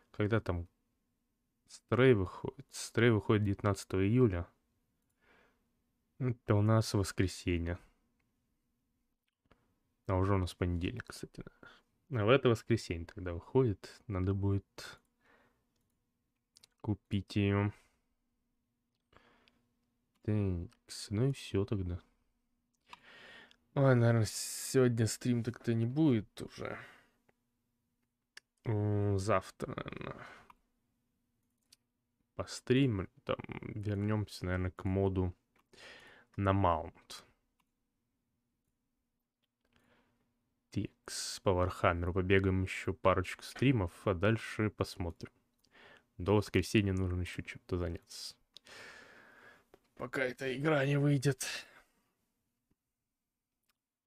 Когда там Stray выходит? Stray выходит 19 июля. Это у нас воскресенье. А уже у нас понедельник, кстати. А в это воскресенье тогда выходит. Надо будет купить ее. Так, ну и все тогда. Ой, наверное, сегодня стрим так-то не будет уже. Завтра, наверное, постримим. Там вернемся, наверное, к моду на маунт. Текс по Вархаммеру. Побегаем еще парочку стримов, а дальше посмотрим. До воскресенья нужно еще чем-то заняться. Пока эта игра не выйдет.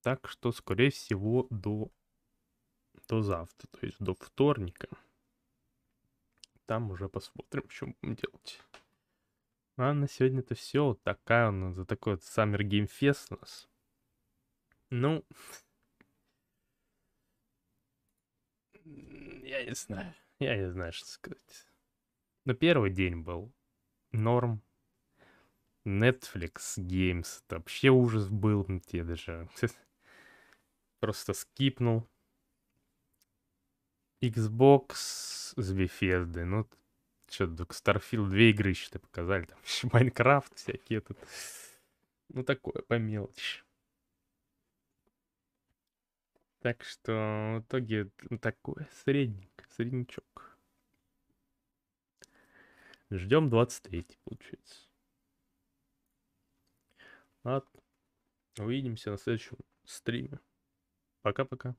Так что, скорее всего, до завтра, то есть до вторника. Там уже посмотрим, что будем делать. А на сегодня это все. Вот такая у нас, за такой вот Summer Game Fest у нас. Ну, я не знаю. Я не знаю, что сказать. Но первый день был норм. Netflix Games. Это вообще ужас был. Я даже просто скипнул. Xbox с Bethesda. Ну, что-то только Starfield 2 игры еще показали. Там еще Майнкрафт всякие тут. Ну, такое, по мелочи. Так что в итоге такое среднячок. Ждем 23-й, получается. Ладно. Увидимся на следующем стриме. Пока-пока.